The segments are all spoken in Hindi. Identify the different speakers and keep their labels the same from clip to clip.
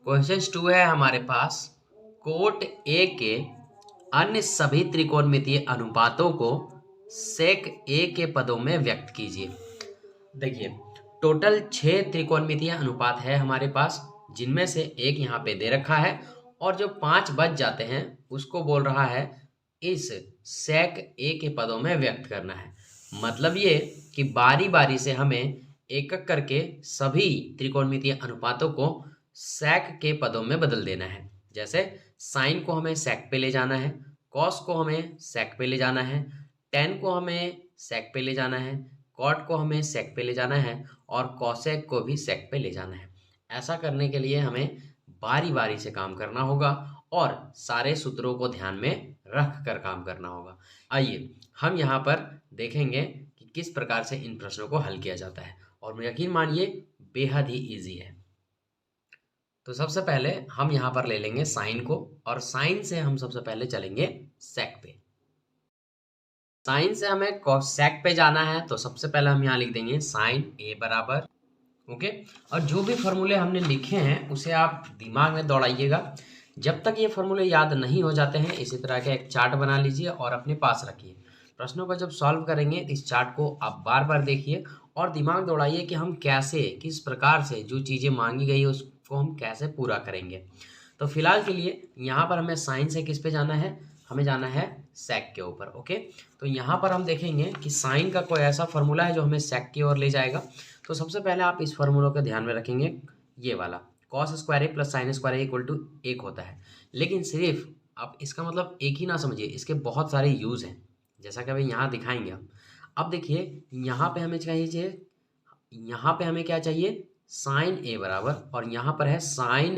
Speaker 1: क्वेश्चन 2 है हमारे पास। कोट ए के अन्य सभी त्रिकोणमितीय अनुपातों को सेक ए के पदों में व्यक्त कीजिए। देखिए, टोटल 6 त्रिकोणमितीय अनुपात है हमारे पास, जिनमें से एक यहाँ पे दे रखा है और जो 5 बच जाते हैं उसको बोल रहा है इस सेक ए के पदों में व्यक्त करना है। मतलब ये कि बारी बारी से हमें एक एक करके सभी त्रिकोणमितीय अनुपातों को सेक के पदों में बदल देना है। जैसे साइन को हमें सेक पे ले जाना है, कॉस को हमें सेक पे ले जाना है, टेन को हमें सेक पे ले जाना है, कॉट को हमें सेक पे ले जाना है और कॉसेक को भी सेक पे ले जाना है। ऐसा करने के लिए हमें बारी बारी से काम करना होगा और सारे सूत्रों को ध्यान में रख कर काम करना होगा। आइए हम यहाँ पर देखेंगे कि किस प्रकार से इन प्रश्नों को हल किया जाता है और यकीन मानिए बेहद ही इजी है। तो सबसे पहले हम यहाँ पर ले लेंगे साइन को और साइन से हम सबसे पहले चलेंगे सेक पे। साइन से हमें सेक पे जाना है तो सबसे पहले हम यहाँ लिख देंगे साइन ए बराबर ओके। और जो भी फॉर्मूले हमने लिखे हैं उसे आप दिमाग में दौड़ाइएगा। जब तक ये फॉर्मूले याद नहीं हो जाते हैं इसी तरह का एक चार्ट बना लीजिए और अपने पास रखिए। प्रश्नों को जब सॉल्व करेंगे इस चार्ट को आप बार बार देखिए और दिमाग दौड़ाइए कि हम कैसे किस प्रकार से जो चीज़ें मांगी गई है उसको हम कैसे पूरा करेंगे। तो फिलहाल के लिए यहाँ पर हमें साइन से किस पे जाना है, हमें जाना है सेक के ऊपर ओके। तो यहाँ पर हम देखेंगे कि साइन का कोई ऐसा फॉर्मूला है जो हमें सेक की ओर ले जाएगा। तो सबसे पहले आप इस फॉर्मूला को ध्यान में रखेंगे, ये वाला cos square a plus sine square a equal to 1 होता है। लेकिन सिर्फ आप इसका मतलब एक ही ना समझिए, इसके बहुत सारे यूज़ हैं जैसा कि अभी यहाँ दिखाएंगे हम। अब देखिए यहाँ पे हमें चाहिए, यहाँ पे हमें क्या चाहिए, साइन ए बराबर और यहाँ पर है साइन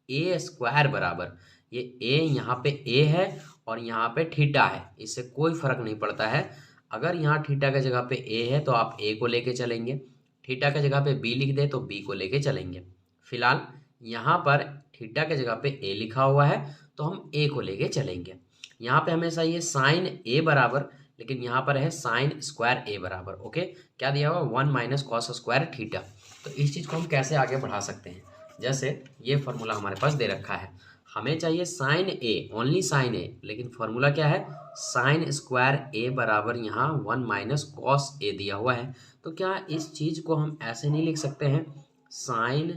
Speaker 1: ए स्क्वायर बराबर। ये ए यहाँ पे ए है और यहाँ पे थीटा है, इससे कोई फर्क नहीं पड़ता है। अगर यहाँ थीटा की जगह पे ए है तो आप ए को लेके चलेंगे, थीटा की जगह पे बी लिख दे तो बी को लेके चलेंगे। फिलहाल यहाँ पर थीटा की जगह पे ए लिखा हुआ है तो हम ए को लेके चलेंगे। यहाँ पे हमेशा ये साइन ए बराबर, लेकिन यहाँ पर है साइन स्क्वायर ए बराबर ओके। क्या दिया हुआ, 1 माइनस कॉस स्क्वायर थीटा। तो इस चीज़ को हम कैसे आगे बढ़ा सकते हैं, जैसे ये फॉर्मूला हमारे पास दे रखा है, हमें चाहिए साइन ए, ओनली साइन ए, लेकिन फॉर्मूला क्या है, साइन स्क्वायर ए बराबर यहाँ 1 माइनस कॉस ए दिया हुआ है। तो क्या इस चीज़ को हम ऐसे नहीं लिख सकते हैं, साइन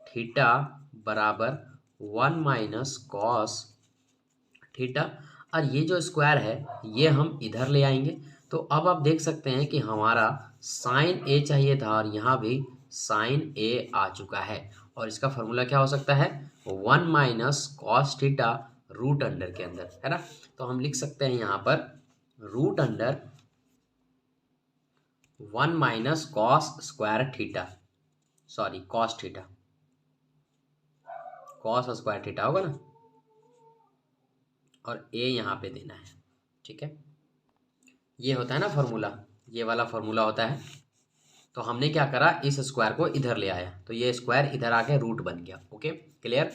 Speaker 1: थीटा बराबर 1 माइनस कॉस थीटा, और ये जो स्क्वायर है ये हम इधर ले आएंगे। तो अब आप देख सकते हैं कि हमारा साइन ए चाहिए था और यहाँ भी साइन ए आ चुका है। और इसका फॉर्मूला क्या हो सकता है, 1 minus cos theta root under के अंदर, है ना। तो हम लिख सकते हैं यहाँ पर root under 1 minus cos square theta, sorry cos theta, cos square theta होगा ना, और ए यहाँ पे देना है, ठीक है। ये होता है ना फॉर्मूला, ये वाला फॉर्मूला होता है। तो हमने क्या करा, इस स्क्वायर को इधर ले आया तो ये स्क्वायर इधर आके रूट बन गया ओके, क्लियर।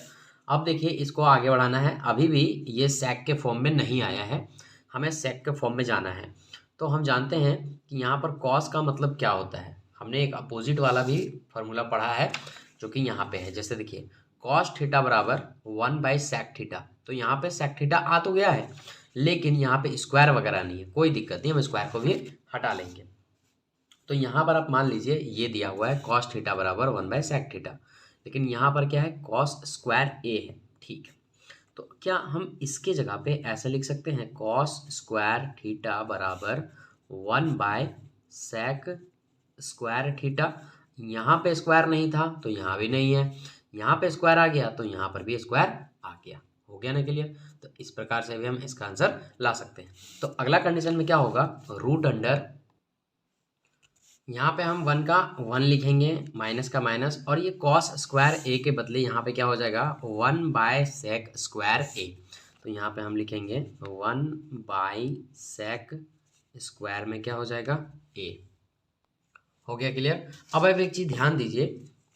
Speaker 1: अब देखिए इसको आगे बढ़ाना है, अभी भी ये सेक के फॉर्म में नहीं आया है, हमें सेक के फॉर्म में जाना है। तो हम जानते हैं कि यहाँ पर कॉस का मतलब क्या होता है, हमने एक अपोजिट वाला भी फॉर्मूला पढ़ा है जो कि यहाँ पे है। जैसे देखिए कॉस थीटा बराबर 1 बाई सेक थीटा, तो यहाँ पे सेक थीटा आ तो गया है लेकिन यहाँ पे स्क्वायर वगैरह नहीं है, कोई दिक्कत नहीं, हम स्क्वायर को भी हटा लेंगे। तो यहाँ पर आप मान लीजिए ये दिया हुआ है कॉस थीटा बराबर 1 बाई सेक थीटा, लेकिन यहाँ पर क्या है, कॉस स्क्वायर ए है, ठीक है। तो क्या हम इसके जगह पे ऐसे लिख सकते हैं, कॉस स्क्वायर थीटा बराबर 1 बाय सेक स्क्वायर थीटा। यहाँ पे स्क्वायर नहीं था तो यहाँ भी नहीं है, यहाँ पे स्क्वायर आ गया तो यहाँ पर भी स्क्वायर आ गया, हो गया ना क्लियर। तो इस प्रकार से भी हम इसका आंसर ला सकते हैं। तो अगला कंडीशन में क्या होगा, रूट अंडर, यहाँ पे हम 1 का 1 लिखेंगे, माइनस का माइनस, और ये कॉस स्क्वायर ए के बदले यहाँ पे क्या हो जाएगा, 1 बाय सेक स्क्वायर ए। तो यहाँ पे हम लिखेंगे 1 बाय सेक स्क्वायर में क्या हो जाएगा, ए। हो गया क्लियर। अब आप एक चीज़ ध्यान दीजिए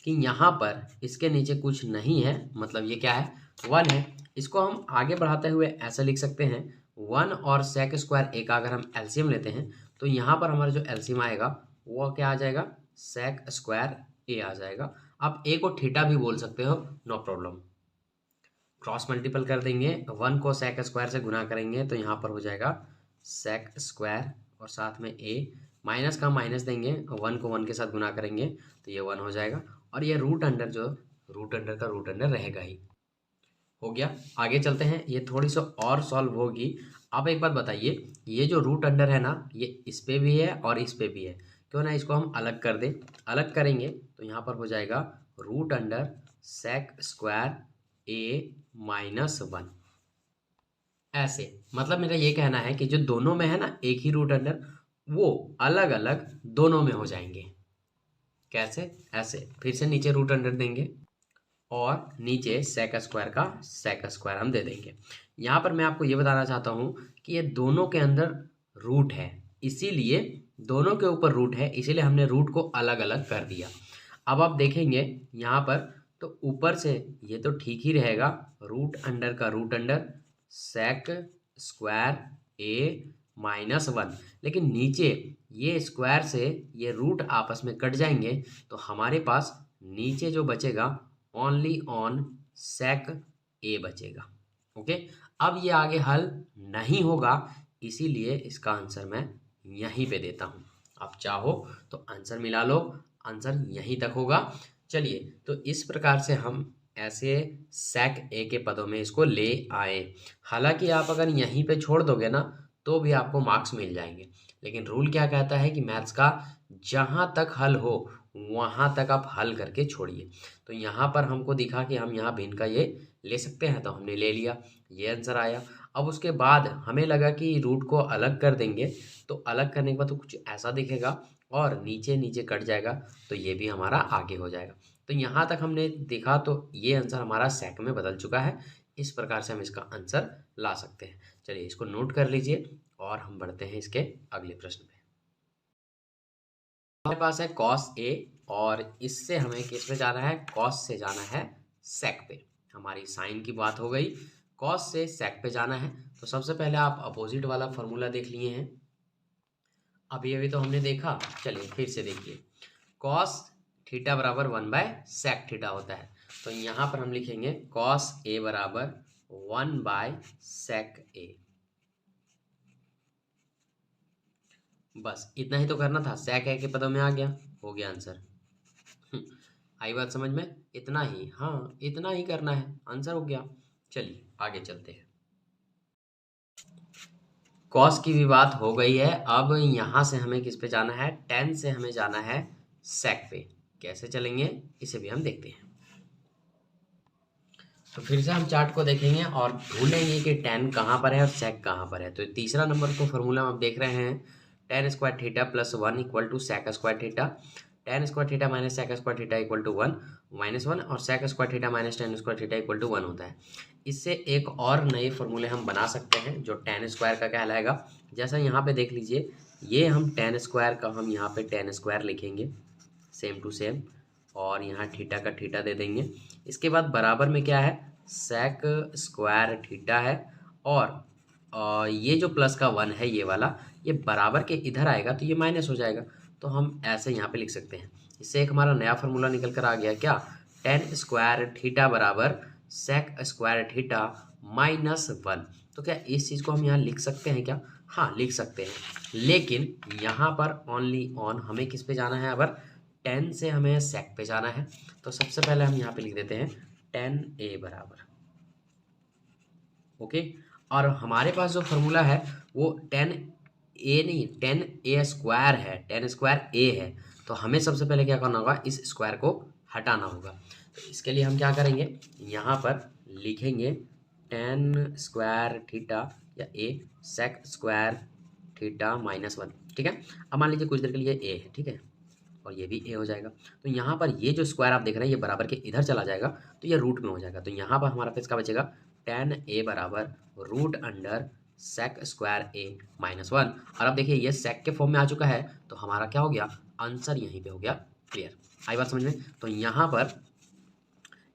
Speaker 1: कि यहाँ पर इसके नीचे कुछ नहीं है, मतलब ये क्या है, 1 है। इसको हम आगे बढ़ाते हुए ऐसा लिख सकते हैं, 1 और सेक स्क्वायर ए का अगर हम एलसीएम लेते हैं तो यहाँ पर हमारा जो एलसीएम आएगा वो क्या आ जाएगा, सेक स्क्वायर ए आ जाएगा। आप ए को थीटा भी बोल सकते हो, नो प्रॉब्लम। क्रॉस मल्टीपल कर देंगे, 1 को सेक स्क्वायर से गुना करेंगे तो यहाँ पर हो जाएगा सेक स्क्वायर और साथ में ए, माइनस का माइनस देंगे, 1 को 1 के साथ गुना करेंगे तो ये 1 हो जाएगा और ये रूट अंडर जो रूट अंडर का रूट अंडर रहेगा ही। हो गया, आगे चलते हैं, ये थोड़ी सी और सॉल्व होगी। आप एक बात बताइए, ये जो रूट अंडर है ना, ये इस पे भी है और इस पे भी है, क्यों ना इसको हम अलग कर दें। अलग करेंगे तो यहाँ पर हो जाएगा रूट अंडर सेक स्क्वायर ए माइनस 1। ऐसे मतलब मेरा ये कहना है कि जो दोनों में है ना एक ही रूट अंडर, वो अलग अलग दोनों में हो जाएंगे। कैसे? ऐसे फिर से नीचे रूट अंडर देंगे और नीचे सेक स्क्वायर का सेक स्क्वायर हम दे देंगे। यहाँ पर मैं आपको ये बताना चाहता हूँ कि ये दोनों के अंदर रूट है, इसीलिए दोनों के ऊपर रूट है, इसीलिए हमने रूट को अलग अलग कर दिया। अब आप देखेंगे यहाँ पर तो ऊपर से ये तो ठीक ही रहेगा, रूट अंडर का रूट अंडर सेक स्क्वायर ए माइनस 1, लेकिन नीचे ये स्क्वायर से ये रूट आपस में कट जाएंगे तो हमारे पास नीचे जो बचेगा ओनली ऑन सेक ए बचेगा। ओके, अब ये आगे हल नहीं होगा, इसीलिए इसका आंसर मैं यहीं पे देता हूँ। आप चाहो तो आंसर मिला लो, आंसर यहीं तक होगा। चलिए, तो इस प्रकार से हम ऐसे सेक ए के पदों में इसको ले आए। हालांकि आप अगर यहीं पे छोड़ दोगे ना तो भी आपको मार्क्स मिल जाएंगे, लेकिन रूल क्या कहता है कि मैथ्स का जहाँ तक हल हो वहाँ तक आप हल करके छोड़िए। तो यहाँ पर हमको दिखा कि हम यहाँ भिन्न का ये ले सकते हैं, तो हमने ले लिया, ये आंसर आया। अब उसके बाद हमें लगा कि रूट को अलग कर देंगे, तो अलग करने के बाद तो कुछ ऐसा दिखेगा और नीचे नीचे कट जाएगा, तो ये भी हमारा आगे हो जाएगा। तो यहाँ तक हमने देखा तो ये आंसर हमारा सेक में बदल चुका है। इस प्रकार से हम इसका आंसर ला सकते हैं। चलिए इसको नोट कर लीजिए और हम बढ़ते हैं इसके अगले प्रश्न पे। हमारे पास है कॉस ए और इससे हमें किस पे जाना है? कॉस से जाना है सेक पे। हमारी साइन की बात हो गई, कॉस से सेक पे जाना है। तो सबसे पहले आप अपोजिट वाला फॉर्मूला देख लिए हैं, अभी तो हमने देखा। चलिए फिर से देखिए, कॉस थीटा बराबर 1/सेक थीटा होता है, तो यहाँ पर हम लिखेंगे कॉस ए बराबर 1/सेक ए। बस इतना ही तो करना था, सेक ए के पदों में आ गया, हो गया आंसर। आई बात समझ में? इतना ही, हाँ इतना ही करना है, आंसर हो गया। चलिए आगे चलते हैं। कॉस की भी बात हो गई है, अब यहाँ से हमें किस पे जाना है? टेन से हमें जाना है सेक पे। कैसे चलेंगे इसे भी हम देखते हैं। तो फिर से हम चार्ट को देखेंगे और ढूंढेंगे कि टेन कहाँ पर है और सेक कहाँ पर है। तो तीसरा नंबर को फॉर्मूला आप देख रहे हैं, tan square theta plus 1 equal to sec square theta, tan square theta minus sec square theta equal to 1 minus 1 और sec square theta minus tan square theta equal to 1 होता है। इससे एक और नए फॉर्मूले हम बना सकते हैं जो टेन स्क्वायर का कहलाएगा। जैसा यहाँ पे देख लीजिए, ये हम टेन स्क्वायर का हम यहाँ पे टेन स्क्वायर लिखेंगे सेम टू सेम, और यहाँ थीटा का थीटा दे देंगे। इसके बाद बराबर में क्या है? सेक स्क्वायर थीटा है, और ये जो प्लस का 1 है ये वाला, ये बराबर के इधर आएगा तो ये माइनस हो जाएगा, तो हम ऐसे यहाँ पे लिख सकते हैं। इससे एक हमारा नया फार्मूला निकल कर आ गया, क्या? टेन स्क्वायर थीटा बराबर सेक स्क्वायर थीटा माइनस 1। तो क्या इस चीज़ को हम यहाँ लिख सकते हैं क्या? हाँ लिख सकते हैं, लेकिन यहाँ पर ओनली ऑन हमें किस पे जाना है? अगर टेन से हमें सेक पे जाना है तो सबसे पहले हम यहाँ पे लिख देते हैं टेन ए बराबर, ओके। और हमारे पास जो फॉर्मूला है वो टेन ए नहीं, टेन ए स्क्वायर है, टेन स्क्वायर ए है। तो हमें सबसे पहले क्या करना होगा? इस स्क्वायर को हटाना होगा। तो इसके लिए हम क्या करेंगे? यहाँ पर लिखेंगे टेन स्क्वायर थीटा या ए सेक स्क्वायर थीटा माइनस 1, ठीक है। अब मान लीजिए कुछ देर के लिए ए है, ठीक है, और ये भी ए हो जाएगा। तो यहाँ पर ये जो स्क्वायर आप देख रहे हैं ये बराबर के इधर चला जाएगा तो ये रूट में हो जाएगा। तो यहाँ पर हमारा किसका बचेगा? टेन ए बराबर रूट अंडर सेक स्क्वायर ए माइनस 1। और अब देखिए ये सेक के फॉर्म में आ चुका है, तो हमारा क्या हो गया? आंसर यहीं पे हो गया क्लियर। आई बात समझ में? तो यहाँ पर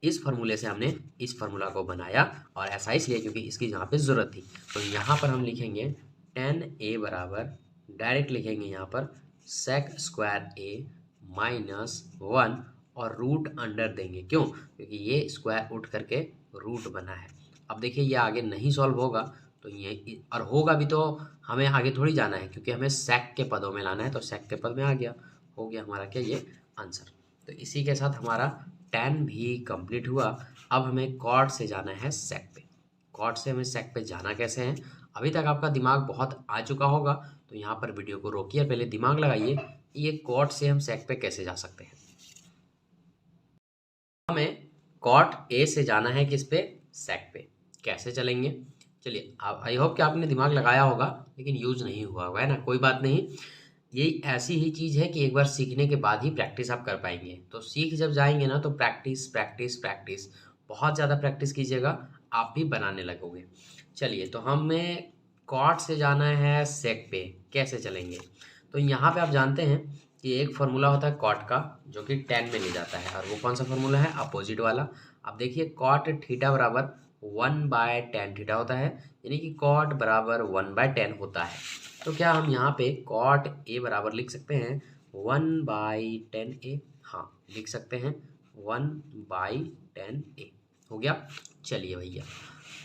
Speaker 1: इस फार्मूले से हमने इस फार्मूला को बनाया, और ऐसा इसलिए क्योंकि इसकी यहाँ पे ज़रूरत थी। तो यहाँ पर हम लिखेंगे टेन ए बराबर, डायरेक्ट लिखेंगे यहाँ पर सेक स्क्वायर ए माइनस 1, और रूट अंडर देंगे। क्यों? क्योंकि ये स्क्वायर उठ करके रूट बना है। अब देखिए ये आगे नहीं सॉल्व होगा तो ये, और होगा भी तो हमें आगे थोड़ी जाना है क्योंकि हमें सेक के पदों में लाना है, तो सेक के पद में आ गया, हो गया हमारा क्या ये आंसर। तो इसी के साथ हमारा tan भी कंप्लीट हुआ। अब हमें कॉट से जाना है सेक पे। कॉट से हमें सेक पे जाना कैसे है? अभी तक आपका दिमाग बहुत आ चुका होगा, तो यहाँ पर वीडियो को रोकिए, पहले दिमाग लगाइए ये कॉट से हम सेक पे कैसे जा सकते हैं। हमें कॉट ए से जाना है किस पे? सेक पे। कैसे चलेंगे? चलिए, आप आई होप कि आपने दिमाग लगाया होगा लेकिन यूज नहीं हुआ होगा, है ना? कोई बात नहीं, ये ऐसी ही चीज़ है कि एक बार सीखने के बाद ही प्रैक्टिस आप कर पाएंगे। तो सीख जब जाएंगे ना तो प्रैक्टिस प्रैक्टिस प्रैक्टिस, बहुत ज़्यादा प्रैक्टिस कीजिएगा, आप भी बनाने लगोगे। चलिए, तो हमें कॉट से जाना है सेक पे, कैसे चलेंगे? तो यहाँ पे आप जानते हैं कि एक फार्मूला होता है कॉट का जो कि tan में ले जाता है, और वो कौन सा फार्मूला है? अपोजिट वाला। अब देखिए कॉट थीटा बराबर 1/tan थीटा होता है, यानी कि कॉट बराबर 1/tan होता है। तो क्या हम यहाँ पे कॉट ए बराबर लिख सकते हैं 1/tan a? हाँ, लिख सकते हैं 1/tan a। हो गया। चलिए भैया,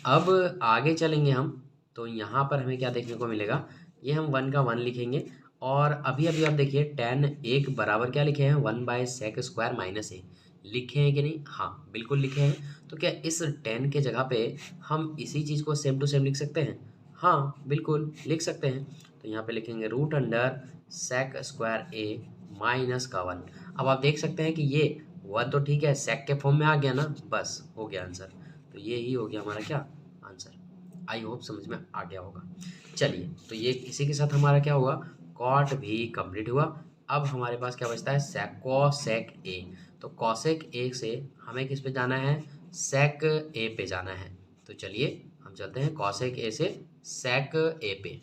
Speaker 1: अब आगे चलेंगे हम, तो यहाँ पर हमें क्या देखने को मिलेगा? ये हम 1 का 1 लिखेंगे, और अभी अभी आप देखिए tan एक बराबर क्या लिखे हैं? 1/sec² - a। लिखे हैं कि नहीं? हाँ, बिल्कुल लिखे हैं। तो क्या इस tan के जगह पे हम इसी चीज़ को सेम टू सेम लिख सकते हैं? हाँ, बिल्कुल लिख सकते हैं। तो यहाँ पे लिखेंगे √sec² a माइनस का 1। अब आप देख सकते हैं कि ये 1 तो ठीक है, सेक के फॉर्म में आ गया ना, बस हो गया आंसर। तो ये ही हो गया हमारा क्या आंसर। आई होप समझ में आ गया होगा। चलिए, तो ये इसी के साथ हमारा क्या हुआ? कॉट भी कंप्लीट हुआ। अब हमारे पास क्या बचता है? कोसेक ए। तो कोसेक ए से हमें किस पे जाना है? सेक ए पे जाना है। तो चलिए हम चलते हैं कोसेक ए से सेक ए पे।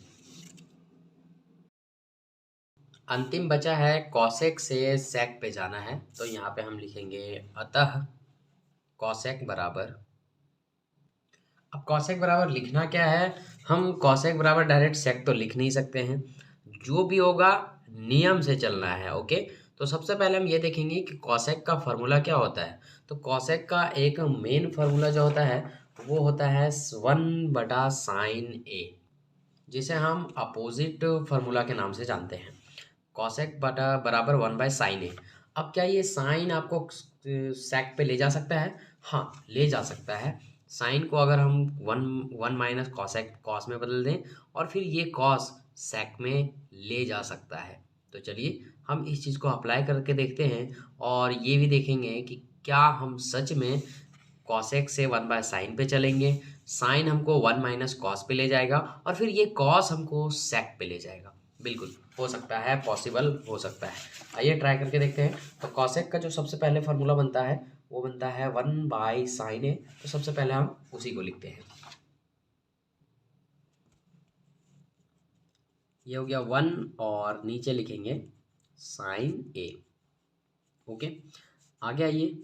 Speaker 1: अंतिम बचा है कोसेक से सेक पे जाना है। तो यहाँ पे हम लिखेंगे अतः कोसेक बराबर, अब कॉसेक बराबर लिखना क्या है? हम कॉसेक बराबर डायरेक्ट सेक तो लिख नहीं सकते हैं, जो भी होगा नियम से चलना है। ओके, तो सबसे पहले हम ये देखेंगे कि कॉसेक का फॉर्मूला क्या होता है। तो कॉसेक का एक मेन फार्मूला जो होता है वो होता है 1/sin a, जिसे हम अपोजिट फार्मूला के नाम से जानते हैं। कॉसेक बटा बराबर 1/sin a। अब क्या ये साइन आपको सेक पे ले जा सकता है? हाँ, ले जा सकता है। साइन को अगर हम 1 कॉसेक कॉस में बदल दें और फिर ये कॉस सेक में ले जा सकता है। तो चलिए हम इस चीज़ को अप्लाई करके देखते हैं, और ये भी देखेंगे कि क्या हम सच में कॉसेक से 1/sin पे चलेंगे, साइन हमको 1 - कॉस पे ले जाएगा, और फिर ये कॉस हमको सेक पे ले जाएगा। बिल्कुल हो सकता है, पॉसिबल हो सकता है। आइए ट्राई करके देखते हैं। तो कॉसेक का जो सबसे पहले फार्मूला बनता है वो बनता है 1/sin a। तो सबसे पहले हम उसी को लिखते हैं। ये हो गया 1, और नीचे लिखेंगे sin a। ओके, आगे आइए।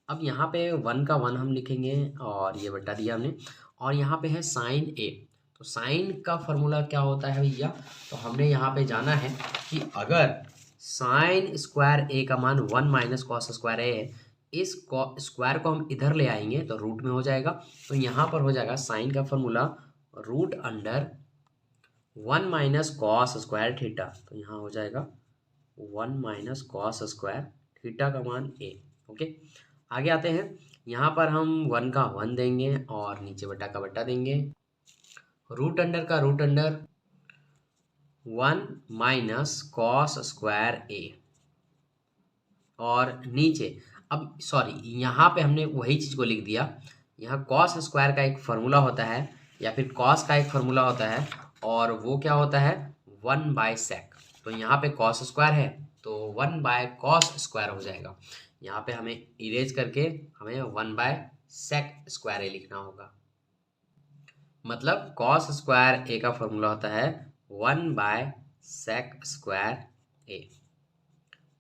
Speaker 1: अब यहाँ पे 1 का 1 हम लिखेंगे, और ये बटा दिया हमने, और यहाँ पे है साइन ए। तो साइन का फॉर्मूला क्या होता है भैया? तो हमने यहाँ पे जाना है कि अगर साइन स्क्वायर ए का मान 1 - कॉस² ए है, इस स्क्वायर को हम इधर ले आएंगे तो रूट में हो जाएगा। तो यहाँ पर हो जाएगा साइन का फॉर्मूला √1 - cos² थीटा। तो यहाँ हो जाएगा 1 - cos² थीटा का मान ए। ओके, आगे आते हैं। यहाँ पर हम 1 का 1 देंगे और नीचे बटा का बटा देंगे। रूट अंडर का रूट अंडर 1 - cos² a, और नीचे, अब सॉरी यहाँ पे हमने वही चीज़ को लिख दिया। यहाँ cos² का एक फार्मूला होता है, या फिर cos का एक फार्मूला होता है, और वो क्या होता है? 1/sec। तो यहाँ पे cos² है तो 1/cos² हो जाएगा। यहाँ पे हमें इरेज करके हमें 1/sec² a लिखना होगा। मतलब cos² a का फार्मूला होता है 1/sec² a।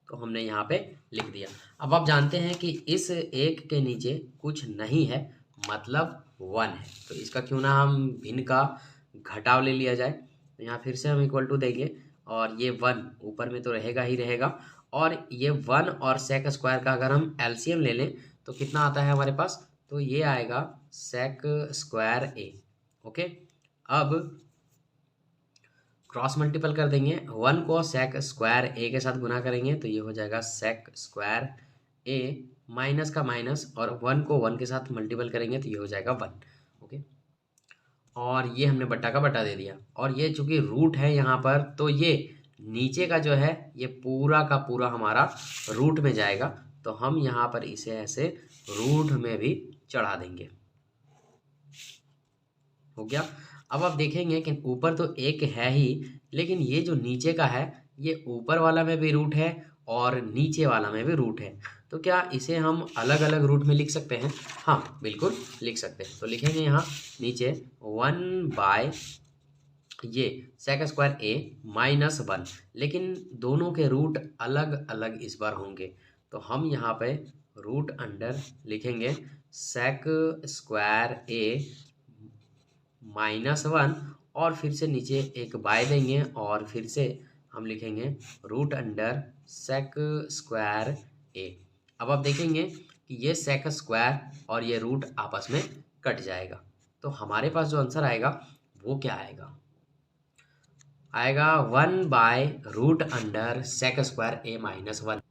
Speaker 1: तो हमने यहाँ पे लिख दिया। अब आप जानते हैं कि इस एक के नीचे कुछ नहीं है, मतलब 1 है। तो इसका क्यों ना हम भिन्न का घटाव ले लिया जाए। तो यहाँ फिर से हम इक्वल टू देंगे, और ये 1 ऊपर में तो रहेगा ही रहेगा, और ये 1 और सेक स्क्वायर का अगर हम एलसीएम ले लें तो कितना आता है हमारे पास, तो ये आएगा सेक स्क्वायर ए। ओके, अब क्रॉस मल्टीपल कर देंगे, 1 को सेक स्क्वायर ए के साथ गुना करेंगे तो ये हो जाएगा सेक स्क्वायर ए, माइनस का माइनस, और 1 को 1 के साथ मल्टीपल करेंगे तो ये हो जाएगा 1। ओके, और ये हमने बट्टा का बट्टा दे दिया, और ये चूंकि रूट है यहाँ पर तो ये नीचे का जो है ये पूरा का पूरा हमारा रूट में जाएगा, तो हम यहाँ पर इसे ऐसे रूट में भी चढ़ा देंगे। हो गया। अब आप देखेंगे कि ऊपर तो एक है ही, लेकिन ये जो नीचे का है ये ऊपर वाला में भी रूट है और नीचे वाला में भी रूट है, तो क्या इसे हम अलग अलग रूट में लिख सकते हैं? हाँ बिल्कुल लिख सकते हैं। तो लिखेंगे यहाँ नीचे 1 बाय ये सेक स्क्वायर ए माइनस 1, लेकिन दोनों के रूट अलग अलग इस बार होंगे, तो हम यहाँ पे रूट अंडर लिखेंगे सेक स्क्वायर ए -1, और फिर से नीचे एक बाय देंगे और फिर से हम लिखेंगे रूट अंडर सेक स्क्वायर ए। अब आप देखेंगे कि ये सेक स्क्वायर और ये रूट आपस में कट जाएगा, तो हमारे पास जो आंसर आएगा वो क्या आएगा? आएगा 1 by root under sec square a -1।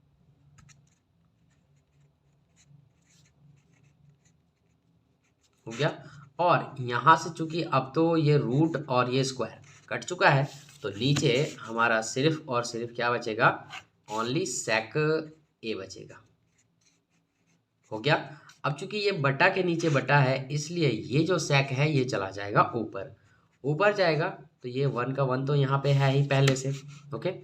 Speaker 1: हो गया। और यहाँ से चूंकि अब तो ये रूट और ये स्क्वायर कट चुका है, तो नीचे हमारा सिर्फ और सिर्फ क्या बचेगा? ओनली सेक ए बचेगा। हो गया। अब चूंकि ये बटा के नीचे बटा है, इसलिए ये जो सेक है ये चला जाएगा ऊपर, ऊपर जाएगा तो ये 1 का 1 तो यहाँ पे है ही पहले से। ओके,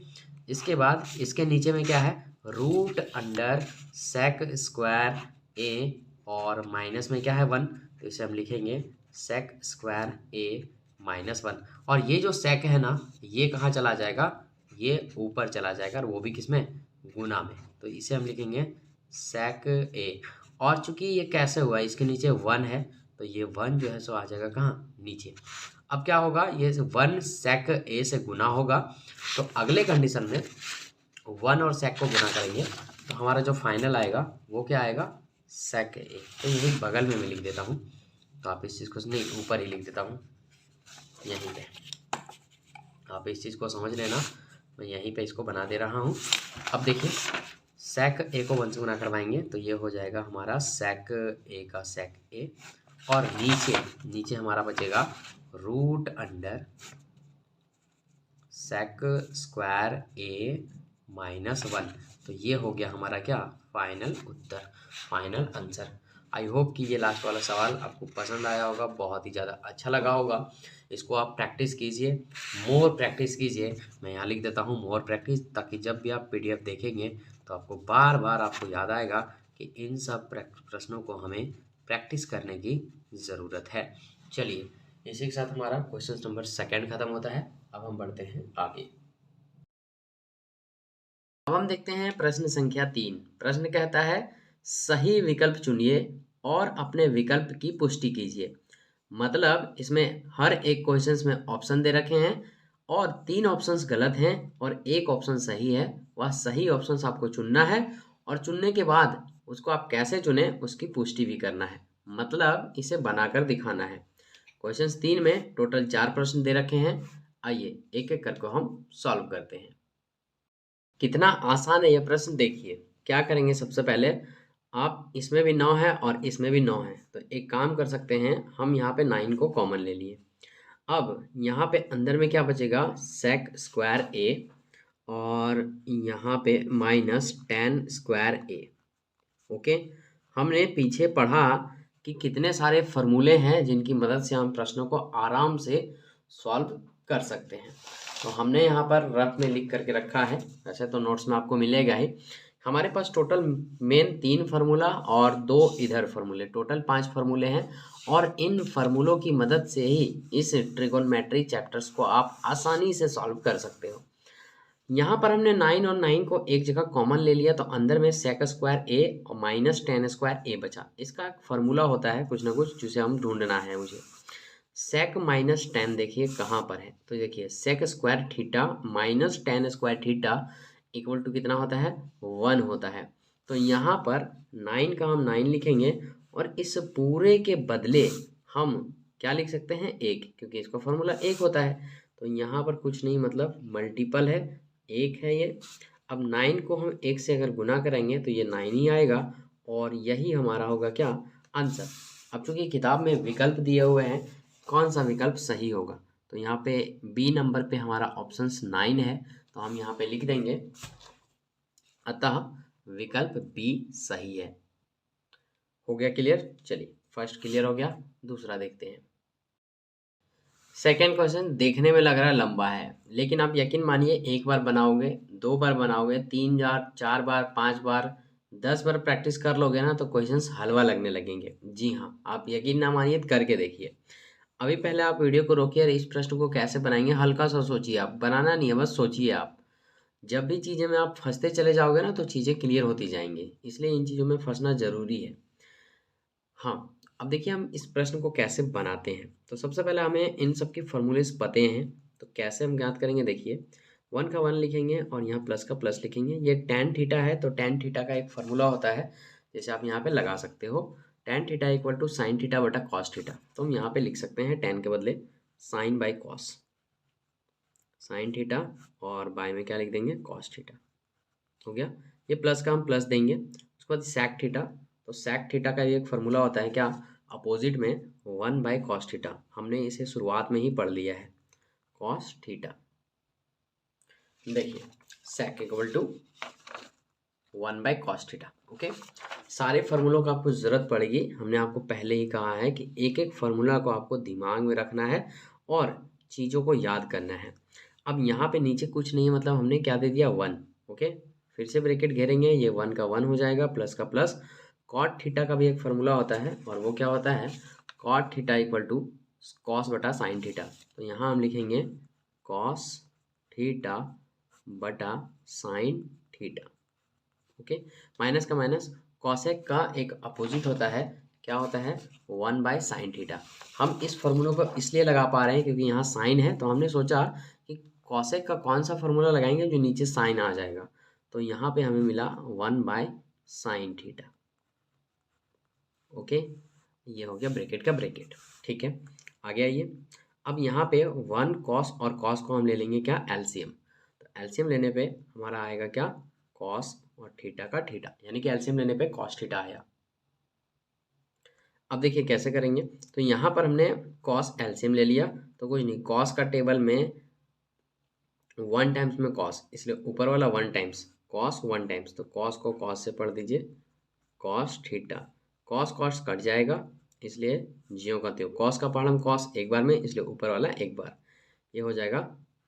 Speaker 1: इसके बाद इसके नीचे में क्या है? रूट अंडर सेक स्क्वायर ए, और माइनस में क्या है? 1, तो इसे हम लिखेंगे सेक स्क्वायर ए -1। और ये जो सेक है ना ये कहाँ चला जाएगा? ये ऊपर चला जाएगा, और वो भी किसमें? गुना में, तो इसे हम लिखेंगे सेक ए। और चूंकि ये कैसे हुआ, इसके नीचे 1 है तो ये 1 जो है सो आ जाएगा कहाँ? नीचे। अब क्या होगा? ये 1 सेक ए से गुना होगा, तो अगले कंडीशन में 1 और सेक को गुना करेंगे तो हमारा जो फाइनल आएगा वो क्या आएगा? सेक ए। तो ये भी बगल में मैं लिख देता हूँ, तो आप इस चीज़ को नहीं, ऊपर ही लिख देता हूँ यहीं पे, आप इस चीज़ को समझ लेना, मैं यहीं पे इसको बना दे रहा हूँ। अब देखिए सेक ए को 1 से गुना करवाएंगे तो ये हो जाएगा हमारा सेक ए का सेक ए, और नीचे नीचे हमारा बचेगा root under sec square a -1। तो ये हो गया हमारा क्या? Final Uttar, final answer. I hope कि ये लास्ट वाला सवाल आपको पसंद आया होगा, बहुत ही ज़्यादा अच्छा लगा होगा। इसको आप प्रैक्टिस कीजिए, मोर प्रैक्टिस कीजिए। मैं यहाँ लिख देता हूँ मोर प्रैक्टिस, ताकि जब भी आप पीडीएफ देखेंगे तो आपको बार बार आपको याद आएगा कि इन सब प्रश्नों को हमें प्रैक्टिस करने की ज़रूरत है। चलिए, इसी के साथ हमारा क्वेश्चन नंबर 2 खत्म होता है। अब हम बढ़ते हैं आगे। अब हम देखते हैं प्रश्न संख्या 3। प्रश्न कहता है सही विकल्प चुनिए और अपने विकल्प की पुष्टि कीजिए। मतलब इसमें हर एक क्वेश्चंस में ऑप्शन दे रखे हैं और 3 ऑप्शंस गलत हैं और एक ऑप्शन सही है। वह सही ऑप्शंस आपको चुनना है, और चुनने के बाद उसको आप कैसे चुने उसकी पुष्टि भी करना है, मतलब इसे बनाकर दिखाना है। क्वेश्चंस 3 में टोटल 4 प्रश्न दे रखे हैं। आइए एक एक करके हम सॉल्व करते हैं। कितना आसान है यह प्रश्न, देखिए क्या करेंगे। सबसे पहले आप इसमें भी 9 है और इसमें भी 9 है, तो एक काम कर सकते हैं, हम यहाँ पे 9 को कॉमन ले लिए। अब यहाँ पे अंदर में क्या बचेगा? सेक स्क्वायर ए, और यहाँ पे -10 स्क्वायर ए। ओके, हमने पीछे पढ़ा कि कितने सारे फॉर्मूले हैं जिनकी मदद से हम प्रश्नों को आराम से सॉल्व कर सकते हैं। तो हमने यहाँ पर रफ में लिख करके रखा है, वैसे तो नोट्स में आपको मिलेगा ही। हमारे पास टोटल मेन 3 फार्मूला और 2 इधर फार्मूले, टोटल 5 फार्मूले हैं, और इन फार्मूलों की मदद से ही इस ट्रिगोनोमेट्री चैप्टर्स को आप आसानी से सॉल्व कर सकते हो। यहाँ पर हमने 9 और 9 को एक जगह कॉमन ले लिया, तो अंदर में सेक स्क्वायर ए और -10 स्क्वायर ए बचा। इसका एक फार्मूला होता है कुछ ना कुछ, जिसे हम ढूंढना है मुझे। सेक -10 देखिए कहाँ पर है, तो देखिए sec square theta -10 square theta equal to कितना होता है 1 होता है। तो यहाँ पर 9 का हम 9 लिखेंगे और इस पूरे के बदले हम क्या लिख सकते हैं 1, क्योंकि इसका फॉर्मूला 1 होता है। तो यहाँ पर कुछ नहीं, मतलब मल्टीपल है, 1 है ये। अब 9 को हम 1 से अगर गुना करेंगे तो ये 9 ही आएगा और यही हमारा होगा क्या आंसर। अब चूंकि किताब में विकल्प दिए हुए हैं, कौन सा विकल्प सही होगा, तो यहाँ पे बी नंबर पे हमारा ऑप्शन 9 है, तो हम यहाँ पे लिख देंगे, अतः विकल्प बी सही है। हो गया क्लियर। चलिए फर्स्ट क्लियर हो गया, दूसरा देखते हैं। सेकेंड क्वेश्चन देखने में लग रहा है लंबा है, लेकिन आप यकीन मानिए एक बार बनाओगे, 2 बार बनाओगे, 3 बार, 4 बार, 5 बार, 10 बार प्रैक्टिस कर लोगे ना तो क्वेश्चंस हलवा लगने लगेंगे। जी हाँ, आप यकीन ना मानिए, करके देखिए। अभी पहले आप वीडियो को रोकिए और इस प्रश्न को कैसे बनाएंगे हल्का सा सोचिए। आप बनाना नहीं है, बस सोचिए। आप जब भी चीज़ें में आप फंसते चले जाओगे ना तो चीज़ें क्लियर होती जाएंगी, इसलिए इन चीज़ों में फंसना जरूरी है। हाँ, अब देखिए हम इस प्रश्न को कैसे बनाते हैं। तो सबसे पहले हमें इन सब के फॉर्मूलेस पते हैं, तो कैसे हम ज्ञात करेंगे। देखिए 1 का 1 लिखेंगे और यहाँ प्लस का प्लस लिखेंगे। ये tan थीटा है, तो tan थीटा का एक फार्मूला होता है, जैसे आप यहाँ पे लगा सकते हो, tan theta equal to sine theta बटा कॉस थीटा। तो हम यहाँ पे लिख सकते हैं tan के बदले sine by cos, sine theta, और बाय में क्या लिख देंगे कॉस थीटा। हो गया। ये प्लस का हम प्लस देंगे, उसके बाद सेक थीटा। तो सेक थीटा का ये एक फार्मूला होता है क्या, अपोजिट में 1 बाय कॉस थीटा। हमने इसे शुरुआत में ही पढ़ लिया है, कॉस थीटा। देखिए sec equal to 1 by cos theta. Okay, सारे फार्मूलों का आपको जरूरत पड़ेगी। हमने आपको पहले ही कहा है कि एक एक फार्मूला को आपको दिमाग में रखना है और चीज़ों को याद करना है। अब यहाँ पे नीचे कुछ नहीं है, मतलब हमने क्या दे दिया 1। ओके, फिर से ब्रैकेट घेरेंगे, ये 1 का 1 हो जाएगा, प्लस का प्लस। कॉट थीटा का भी एक फार्मूला होता है और वो क्या होता है, cot theta equal to cos बटा साइन थीटा। तो यहाँ हम लिखेंगे कॉस थीटा बटा साइन थीटा। ओके, माइनस का माइनस, कॉसेक का एक अपोजिट होता है, क्या होता है 1 बाय साइन थीटा। हम इस फार्मूले को इसलिए लगा पा रहे हैं क्योंकि यहाँ साइन है, तो हमने सोचा कि कॉसेक का कौन सा फार्मूला लगाएंगे जो नीचे साइन आ जाएगा। तो यहाँ पे हमें मिला 1 बाय साइन थीटा। ओके, ये हो गया ब्रैकेट का ब्रैकेट। ठीक है, आगे आइए। अब यहाँ पे 1 कॉस और कॉस को हम ले लेंगे क्या एलसीएम। तो एलसीएम लेने पे हमारा आएगा क्या कॉस और थीटा का थीटा, यानी कि एलसीएम लेने पे कॉस थीटा आया। अब देखिए कैसे करेंगे। तो यहाँ पर हमने कॉस एलसीएम ले लिया, तो कुछ नहीं, कॉस का टेबल में 1 टाइम्स में कॉस, इसलिए ऊपर वाला 1 टाइम्स कॉस 1 टाइम्स, तो कॉस को कॉस से पढ़ दीजिए cos theta. Cos cos cut जाएगा, इसलिए ज्यों का त्यों, कॉस का पहाड़ हम कॉस एक बार में, इसलिए ऊपर वाला एक बार। ये हो जाएगा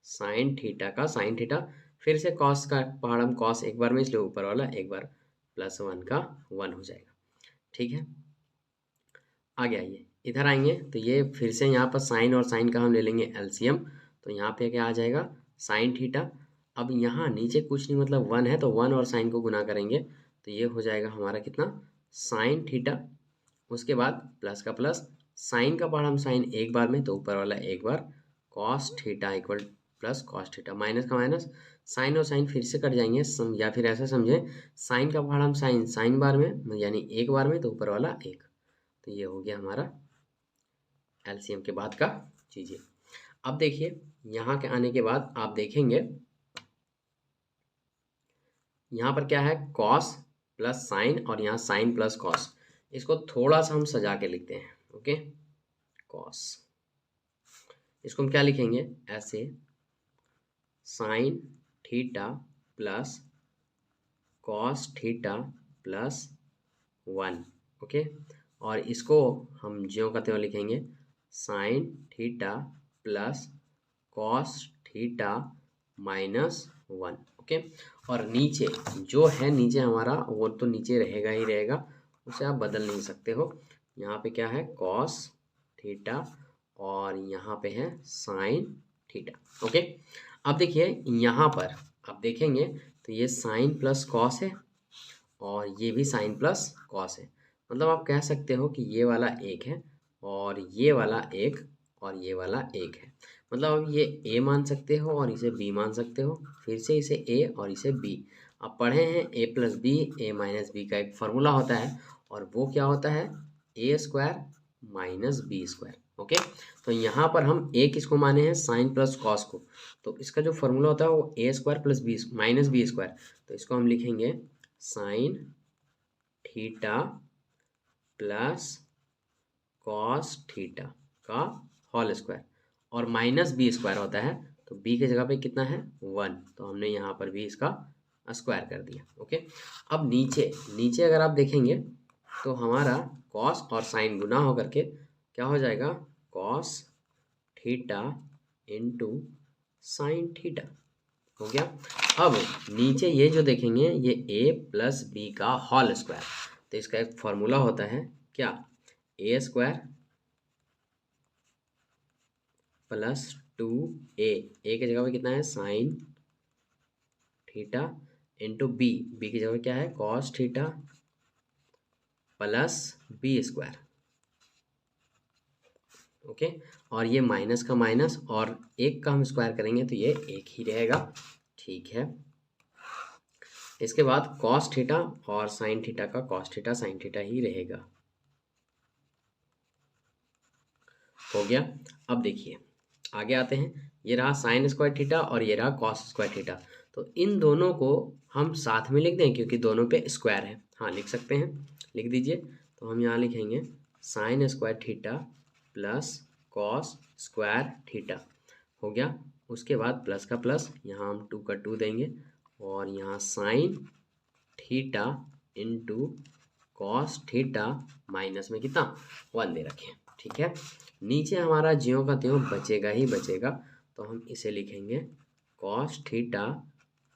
Speaker 1: साइन थीटा का साइन थीटा, फिर से कॉस का पहाड़ हम कॉस एक बार में, इसलिए ऊपर वाला एक बार, प्लस 1 का 1 हो जाएगा। ठीक है, आगे आइए, इधर आएंगे तो ये फिर से यहाँ पर साइन और साइन का हम ले लेंगे एलसीएम। तो यहाँ पे क्या आ जाएगा साइन थीटा। अब यहाँ नीचे कुछ नहीं, मतलब 1 है, तो 1 और साइन को गुना करेंगे, तो ये हो जाएगा हमारा कितना साइन थीटा। उसके बाद प्लस का प्लस, साइन का पहाड़ हम साइन एक बार में, तो ऊपर वाला एक बार, cos theta equal plus cos theta, minus का माइनस, साइन और साइन फिर से कट जाएंगे, या फिर ऐसा समझे साइन का पहाड़ हम साइन साइन बार में, यानी एक बार में, तो ऊपर वाला एक। तो ये हो गया हमारा एलसीएम के बाद का चीज़ें। अब देखिए यहाँ के आने के बाद आप देखेंगे यहाँ पर क्या है कॉस प्लस साइन और यहाँ साइन प्लस कॉस। इसको थोड़ा सा हम सजा के लिखते हैं। ओके, कॉस, इसको हम क्या लिखेंगे ऐसे, sign theta plus cos theta plus 1। Okay, और इसको हम ज्यों का त्यों लिखेंगे sine theta plus cos theta minus 1। Okay, और नीचे जो है नीचे हमारा वो तो नीचे रहेगा ही रहेगा, उसे आप बदल नहीं सकते हो। यहाँ पे क्या है कॉस थीटा और यहाँ पे है साइन थीटा। ओके, अब देखिए यहाँ पर आप देखेंगे तो ये साइन प्लस कॉस है और ये भी साइन प्लस कॉस है, मतलब आप कह सकते हो कि ये वाला एक है और ये वाला एक और ये वाला 1 है। मतलब अब ये a मान सकते हो और इसे b मान सकते हो, फिर से इसे a और इसे b। अब पढ़े हैं a plus b a minus b का एक फार्मूला होता है, और वो क्या होता है, a square minus b square. Okay, तो यहाँ पर हम a किसको माने हैं, साइन प्लस कॉस को, तो इसका जो फार्मूला होता है वो a square plus b minus b square. तो इसको हम लिखेंगे sine theta plus cos theta का होल स्क्वायर, और माइनस बी स्क्वायर होता है, तो b की जगह पे कितना है 1, तो हमने यहाँ पर भी इसका स्क्वायर कर दिया। ओके, अब नीचे नीचे अगर आप देखेंगे तो हमारा कॉस और साइन गुना होकर के क्या हो जाएगा, cos theta into sine theta हो गया। अब नीचे ये जो देखेंगे ये a प्लस बी का होल स्क्वायर, तो इसका एक फॉर्मूला होता है क्या, a square plus 2a, a की जगह पे कितना है sine theta into b, b की जगह पे क्या है cos theta plus b square. Okay, और ये माइनस का माइनस और एक का हम स्क्वायर करेंगे तो ये एक ही रहेगा। ठीक है, इसके बाद कॉस थीटा और साइन थीटा का कॉस थीटा साइन थीटा ही रहेगा। हो गया। अब देखिए आगे आते हैं, ये रहा साइन स्क्वायर थीटा और ये रहा कॉस स्क्वायर थीटा, तो इन दोनों को हम साथ में लिख दें क्योंकि दोनों पे स्क्वायर है। हाँ लिख सकते हैं, लिख दीजिए। तो हम यहाँ लिखेंगे sign square theta plus cos square theta. हो गया, उसके बाद प्लस का प्लस, यहाँ हम 2 का 2 देंगे, और यहाँ sign theta into cos theta minus में कितना 1 दे रखे हैं। ठीक है, नीचे हमारा ज्यों का त्यों बचेगा ही बचेगा, तो हम इसे लिखेंगे cos theta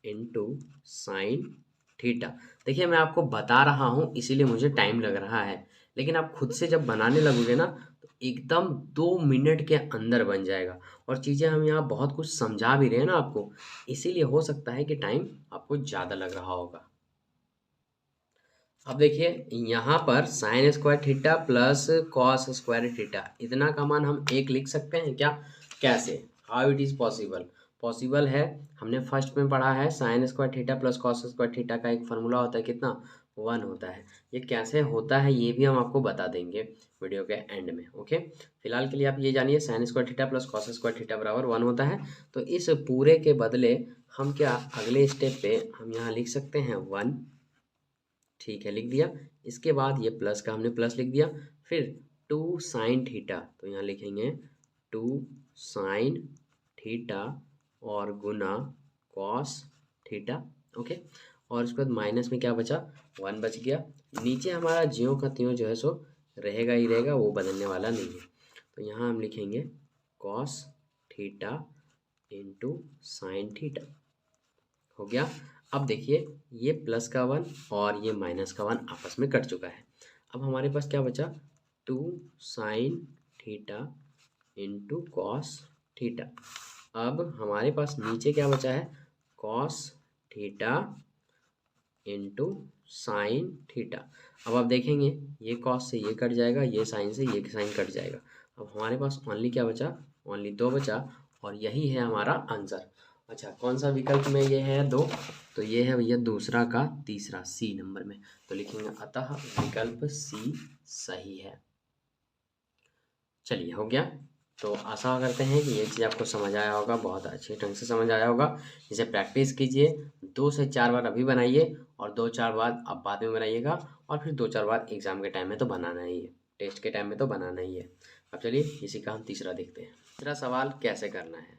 Speaker 1: into sine theta. देखिए मैं आपको बता रहा हूँ इसीलिए मुझे टाइम लग रहा है, लेकिन आप खुद से जब बनाने लगोगे ना तो एकदम 2 मिनट के अंदर बन जाएगा। और चीज़ें हम यहाँ बहुत कुछ समझा भी रहे हैं ना आपको, इसीलिए हो सकता है कि टाइम आपको ज़्यादा लग रहा होगा। अब देखिए यहाँ पर sign square theta plus cos square theta, इतना का मान हम 1 लिख सकते हैं क्या, कैसे, how it is possible, possible है। हमने फर्स्ट में पढ़ा है sine square theta plus cos square theta का एक फार्मूला होता है कितना 1 होता है। ये कैसे होता है ये भी हम आपको बता देंगे वीडियो के एंड में। ओके, फिलहाल के लिए आप ये जानिए sign square theta plus cos square theta बराबर 1 होता है। तो इस पूरे के बदले हम क्या अगले स्टेप पे हम यहाँ लिख सकते हैं 1। ठीक है, लिख दिया। इसके बाद ये प्लस का हमने प्लस लिख दिया, फिर 2 साइन थीटा, तो यहाँ लिखेंगे 2 साइन थीटा और गुना कॉस थीटा। ओके, और उसके बाद माइनस में क्या बचा 1 बच गया। नीचे हमारा ज्यों का त्यों जो है सो रहेगा ही रहेगा, वो बदलने वाला नहीं है। तो यहाँ हम लिखेंगे cos theta into sine theta. हो गया। अब देखिए ये प्लस का 1 और ये माइनस का 1 आपस में कट चुका है। अब हमारे पास क्या बचा 2 sign theta into cos theta. अब हमारे पास नीचे क्या बचा है cos theta into sine theta. अब आप देखेंगे ये कॉस से ये कट जाएगा, ये साइन से ये साइन कट जाएगा। अब हमारे पास ओनली क्या बचा, ओनली 2 बचा, और यही है हमारा आंसर। अच्छा कौन सा विकल्प में ये है 2, तो ये है भैया दूसरा का तीसरा सी नंबर में, तो लिखेंगे अतः विकल्प सी सही है। चलिए हो गया। तो आशा करते हैं कि ये चीज़ आपको समझ आया होगा, बहुत अच्छे ढंग से समझ आया होगा। इसे प्रैक्टिस कीजिए, 2 से 4 बार अभी बनाइए और 2-4 बार आप बाद में बनाइएगा, और फिर 2-4 बार एग्जाम के टाइम में तो बनाना ही है, टेस्ट के टाइम में तो बनाना ही है। अब चलिए इसी का हम तीसरा देखते हैं। तीसरा सवाल कैसे करना है।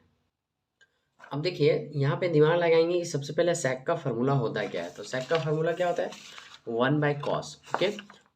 Speaker 1: अब देखिए यहाँ पे दिमाग लगाएंगे कि सबसे पहले सेक का फार्मूला होता क्या है। तो सेक का फार्मूला क्या होता है 1/cos। ओके,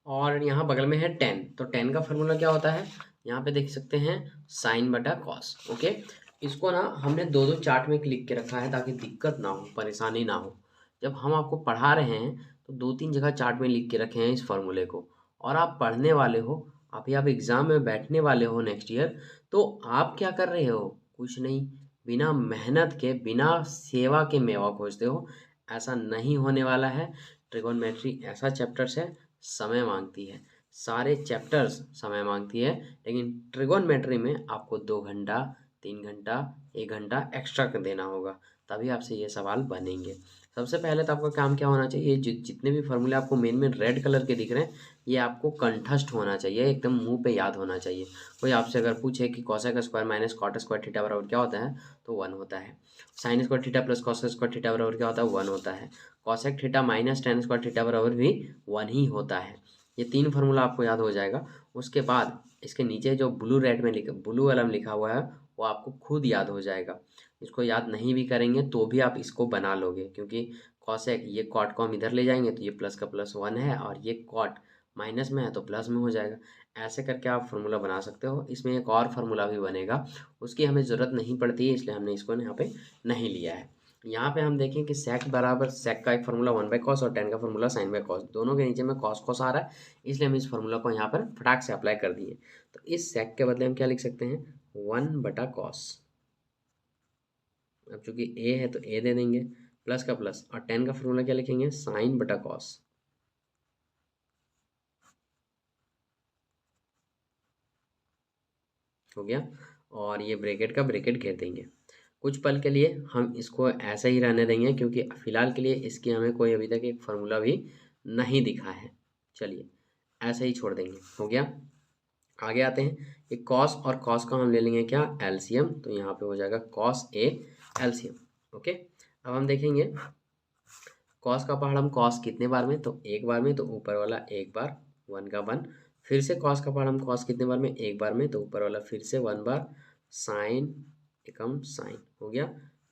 Speaker 1: और यहाँ बगल में है 10, तो 10 का फार्मूला क्या होता है, यहाँ पे देख सकते हैं साइन बटा कॉस। ओके, इसको ना हमने 2-2 चार्ट में लिख के रखा है ताकि दिक्कत ना हो, परेशानी ना हो। जब हम आपको पढ़ा रहे हैं तो 2-3 जगह चार्ट में लिख के रखे हैं इस फार्मूले को, और आप पढ़ने वाले हो, अभी आप एग्जाम में बैठने वाले हो नेक्स्ट ईयर, तो आप क्या कर रहे हो, कुछ नहीं, बिना मेहनत के बिना सेवा के मेवा खोजते हो। ऐसा नहीं होने वाला है। ट्रिगोनोमेट्री ऐसा चैप्टर्स है, समय मांगती है, सारे चैप्टर्स समय मांगती है, लेकिन ट्रिगोनमेट्री में आपको 2 घंटा, 3 घंटा, 1 घंटा एक्स्ट्रा कर देना होगा, तभी आपसे ये सवाल बनेंगे। सबसे पहले तो आपका काम क्या होना चाहिए, जितने भी फॉर्मूले आपको मेन में रेड कलर के दिख रहे हैं, ये आपको कंठस्थ होना चाहिए, एकदम मुंह पे याद होना चाहिए। कोई आपसे अगर पूछे कि cosec square minus cot square theta बराबर क्या होता है, तो 1 होता है। Sine square theta plus cos square theta बराबर क्या होता है, 1 होता है। Cosec theta minus tan square theta बराबर भी 1 ही होता है। ये 3 फार्मूला आपको याद हो जाएगा। उसके बाद इसके नीचे जो ब्लू वाला में लिखा हुआ है, वो आपको खुद याद हो जाएगा। इसको याद नहीं भी करेंगे तो भी आप इसको बना लोगे, क्योंकि कॉसेक, ये कॉट को हम इधर ले जाएंगे तो ये प्लस का प्लस 1 है, और ये कॉट माइनस में है तो प्लस में हो जाएगा। ऐसे करके आप फार्मूला बना सकते हो। इसमें एक और फार्मूला भी बनेगा, उसकी हमें ज़रूरत नहीं पड़ती है, इसलिए हमने इसको यहाँ पे नहीं लिया है। यहाँ पे हम देखें कि सेक बराबर, सेक का एक फार्मूला 1/cos और tan का फार्मूला sin/cos, दोनों के नीचे में cos cos आ रहा है, इसलिए हम इस फार्मूला को यहाँ पर फटाक से अप्लाई कर दिए। तो इस सेक के बदले हम क्या लिख सकते हैं, 1/cos। अब चूंकि a है तो a दे देंगे, प्लस का प्लस, और tan का फार्मूला क्या लिखेंगे, sin/cos। हो गया, और ये ब्रैकेट का ब्रैकेट घेर देंगे। कुछ पल के लिए हम इसको ऐसे ही रहने देंगे, क्योंकि फिलहाल के लिए इसकी हमें कोई अभी तक एक फार्मूला भी नहीं दिखा है। चलिए ऐसे ही छोड़ देंगे। हो गया, आगे आते हैं। ये कॉस और कॉस का हम ले लेंगे क्या, एलसीएम, तो यहाँ पे हो जाएगा कॉस ए एलसीएम। ओके, अब हम देखेंगे कॉस का पहाड़ हम कॉस कितने बार में, तो एक बार में, तो ऊपर वाला एक बार, 1 का 1। फिर से कॉस का पहाड़ हम कॉस कितने बार में, एक बार में, तो ऊपर वाला फिर से 1 बार, साइन एकम साइन। हो गया,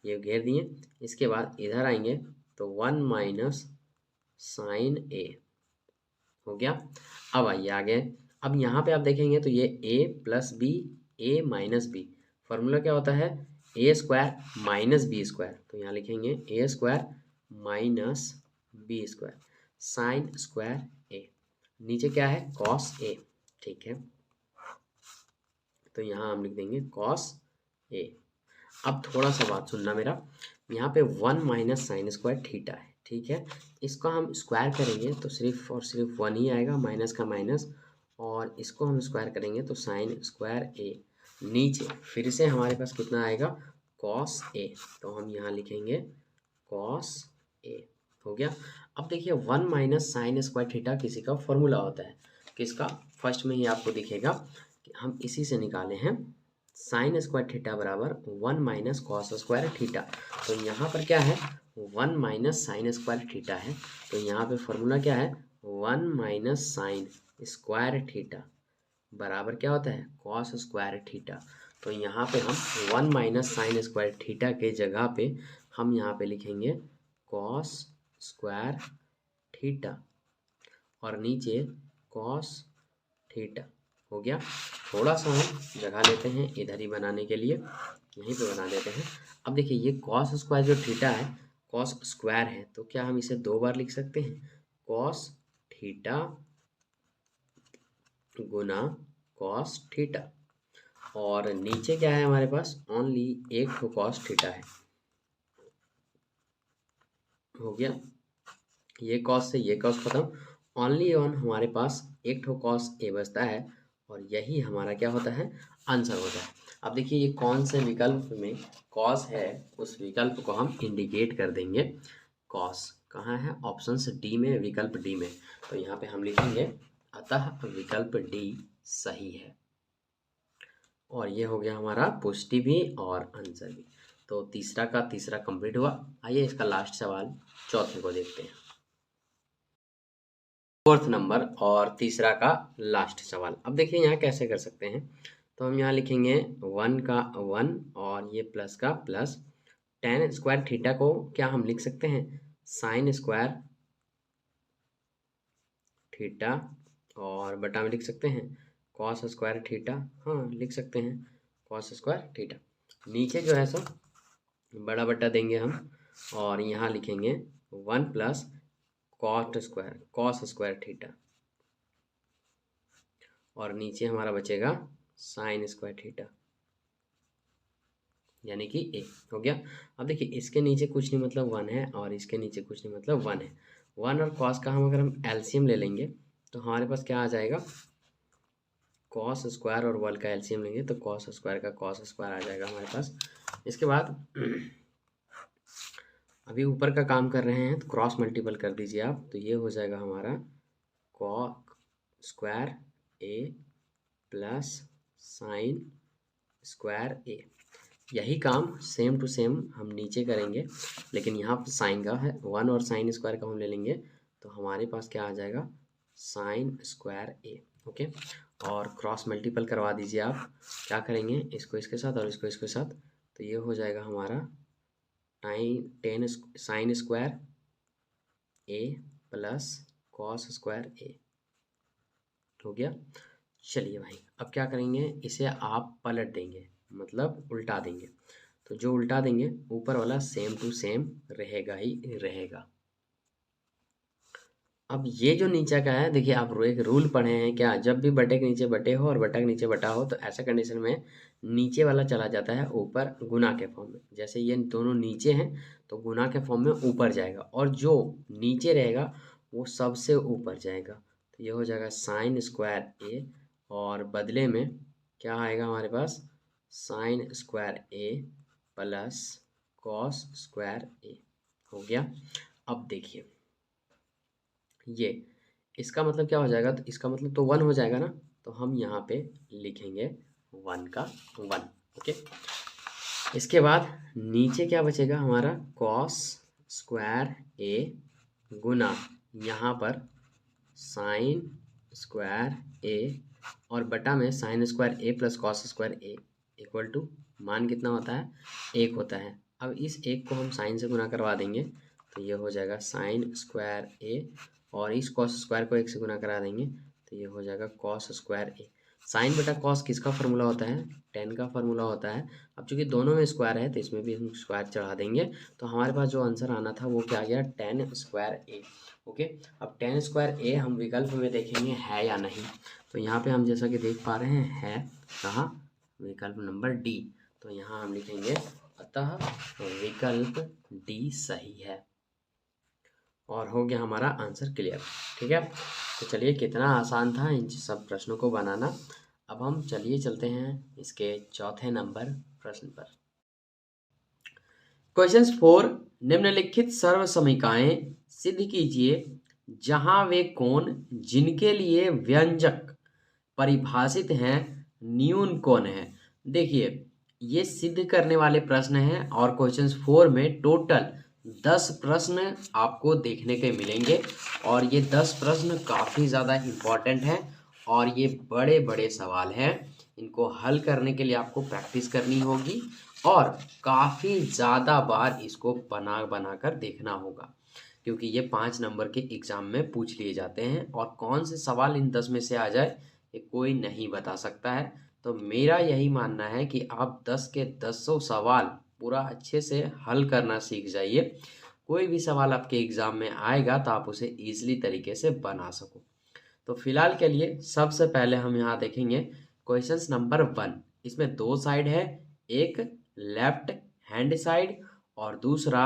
Speaker 1: ये घेर दिए। इसके बाद इधर आएंगे तो 1 माइनस साइन ए। हो गया, अब आइए आगे। अब यहाँ पे आप देखेंगे तो ये a plus b, a minus b, formula क्या होता है, a square minus b square. तो यहाँ लिखेंगे a square minus b square sine square a. नीचे क्या है, कॉस ए। ठीक है, तो यहाँ हम लिख देंगे कॉस ए। अब थोड़ा सा बात सुनना मेरा, यहाँ पे 1 माइनस साइन स्क्वायर थीटा है। ठीक है, इसको हम स्क्वायर करेंगे तो सिर्फ और सिर्फ 1 ही आएगा, माइनस का माइनस, और इसको हम स्क्वायर करेंगे तो साइन स्क्वायर ए। नीचे फिर से हमारे पास कितना आएगा, कॉस ए, तो हम यहाँ लिखेंगे कॉस ए। हो गया, अब देखिए 1 माइनस साइन स्क्वायर थीटा किसी का फॉर्मूला होता है, किसका, फर्स्ट में ही आपको दिखेगा कि हम इसी से निकाले हैं, साइन स्क्वायर थीटा बराबर 1 माइनस कॉस स्क्वायर थीटा। तो यहाँ पर क्या है, 1 माइनस साइन स्क्वायर थीटा है, तो यहाँ पे फॉर्मूला क्या है, 1 माइनस साइन स्क्वायर थीटा बराबर क्या होता है, कॉस स्क्वायर थीटा। तो यहाँ पे हम 1 माइनस साइन स्क्वायर थीटा के जगह पे हम यहाँ पे लिखेंगे कॉस स्क्वायर थीटा, और नीचे कॉस थीटा। हो गया, थोड़ा सा हम जगह लेते हैं इधर ही बनाने के लिए, यहीं पे बना देते हैं। अब देखिए ये कॉस स्क्वायर जो थीटा है, कॉस स्क्वायर है, तो क्या हम इसे 2 बार लिख सकते हैं, कॉस थीटा गुना कॉस थीटा, और नीचे क्या है हमारे पास, ओनली एक तो कॉस थीटा है। हो गया, ये कॉस से ये कॉस खत्म, ओनली ऑन हमारे पास एक ठो कॉस ए बचता है, और यही हमारा क्या होता है, आंसर होता है। अब देखिए ये कौन से विकल्प में कॉस है, उस विकल्प को हम इंडिकेट कर देंगे। कॉस कहाँ है, ऑप्शन डी में, विकल्प डी में, तो यहाँ पे हम लिखेंगे अतः विकल्प डी सही है। और ये हो गया हमारा पुष्टि भी और आंसर भी। तो तीसरा का तीसरा कंप्लीट हुआ। आइए इसका लास्ट सवाल चौथे को देखते हैं। फोर्थ नंबर और तीसरा का लास्ट सवाल। अब देखिए यहाँ कैसे कर सकते हैं, तो हम यहाँ लिखेंगे 1 का 1 और ये प्लस का प्लस, tan स्क्वायर थीटा को क्या हम लिख सकते हैं, साइन स्क्वायर थीटा, और बटा में लिख सकते हैं कॉस स्क्वायर थीटा, हाँ लिख सकते हैं कॉस स्क्वायर थीटा। नीचे जो है सो बड़ा बटा देंगे हम, और यहाँ लिखेंगे 1 प्लस कॉस स्क्वायर थीटा, और नीचे हमारा बचेगा साइन स्क्वायर थीटा, यानी कि ए। हो गया, अब देखिए इसके नीचे कुछ नहीं मतलब 1 है, और इसके नीचे कुछ नहीं मतलब 1 है। 1 और कॉस का हम अगर हम एलसीएम ले लेंगे तो हमारे पास क्या आ जाएगा, कॉस स्क्वायर और 1 का एलसीएम लेंगे तो कॉस स्क्वायर का कॉस स्क्वायर आ जाएगा हमारे पास। इसके बाद अभी ऊपर का काम कर रहे हैं तो क्रॉस मल्टीपल कर दीजिए आप, तो ये हो जाएगा हमारा Kock square a plus sine square ए। यही काम सेम टू सेम हम नीचे करेंगे, लेकिन यहाँ पर साइन का है 1 और साइन स्क्वायर का हम ले लेंगे, तो हमारे पास क्या आ जाएगा साइन स्क्वायर ए। ओके, और क्रॉस मल्टीपल करवा दीजिए आप, क्या करेंगे इसको इसके साथ और इसको इसके साथ, तो ये हो जाएगा हमारा 10 sign square a plus cos square ए हो गया। चलिए भाई अब क्या करेंगे, इसे आप पलट देंगे मतलब उल्टा देंगे, तो जो उल्टा देंगे ऊपर वाला सेम टू सेम रहेगा ही रहेगा। अब ये जो नीचे का है, देखिए आप एक रूल पढ़े हैं क्या, जब भी बटे के नीचे बटे हो और बटा के नीचे बटा हो तो ऐसा कंडीशन में नीचे वाला चला जाता है ऊपर गुना के फॉर्म में। जैसे ये दोनों नीचे हैं तो गुना के फॉर्म में ऊपर जाएगा, और जो नीचे रहेगा वो सबसे ऊपर जाएगा, तो ये हो जाएगा साइन स्क्वायर ए, और बदले में क्या आएगा हमारे पास sign square a plus cos square ए हो गया। अब देखिए ये इसका मतलब क्या हो जाएगा, तो इसका मतलब तो 1 हो जाएगा ना, तो हम यहाँ पे लिखेंगे 1 का 1। ओके, इसके बाद नीचे क्या बचेगा हमारा कॉस स्क्वायर ए गुना यहाँ पर साइन स्क्वायर ए, और बटा में sine square a plus cos square a equal to मान कितना होता है 1 होता है। अब इस 1 को हम साइन से गुना करवा देंगे तो ये हो जाएगा साइन स्क्वायर ए, और इस कॉस स्क्वायर को 1 से गुना करा देंगे तो ये हो जाएगा कॉस स्क्वायर ए। साइन बटा कॉस किसका फार्मूला होता है, 10 का फार्मूला होता है। अब चूंकि दोनों में स्क्वायर है तो इसमें भी हम स्क्वायर चढ़ा देंगे, तो हमारे पास जो आंसर आना था वो क्या आ गया 10 स्क्वायर ए। ओके, अब 10 स्क्वायर ए हम विकल्प में देखेंगे है या नहीं, तो यहाँ पे हम जैसा कि देख पा रहे हैं है कहाँ, विकल्प नंबर डी, तो यहाँ हम लिखेंगे अतः विकल्प डी सही है, और हो गया हमारा आंसर क्लियर। ठीक है, तो चलिए कितना आसान था इन सब प्रश्नों को बनाना। अब हम चलिए चलते हैं इसके चौथे नंबर प्रश्न पर। क्वेश्चन 4, निम्नलिखित सर्वसमीकाएं सिद्ध कीजिए जहां वे कोण जिनके लिए व्यंजक परिभाषित हैं न्यून कोण है। देखिए ये सिद्ध करने वाले प्रश्न हैं, और क्वेश्चन 4 में टोटल 10 प्रश्न आपको देखने के मिलेंगे, और ये 10 प्रश्न काफ़ी ज़्यादा इम्पॉर्टेंट हैं और ये बड़े बड़े सवाल हैं। इनको हल करने के लिए आपको प्रैक्टिस करनी होगी और काफ़ी ज़्यादा बार इसको बना कर देखना होगा, क्योंकि ये 5 नंबर के एग्ज़ाम में पूछ लिए जाते हैं, और कौन से सवाल इन 10 में से आ जाए ये कोई नहीं बता सकता है। तो मेरा यही मानना है कि आप 10 के 10 सवाल पूरा अच्छे से हल करना सीख जाइए। कोई भी सवाल आपके एग्ज़ाम में आएगा तो आप उसे ईजिली तरीके से बना सको। तो फिलहाल के लिए सबसे पहले हम यहाँ देखेंगे क्वेश्चन नंबर 1। इसमें 2 साइड है, एक लेफ्ट हैंड साइड और दूसरा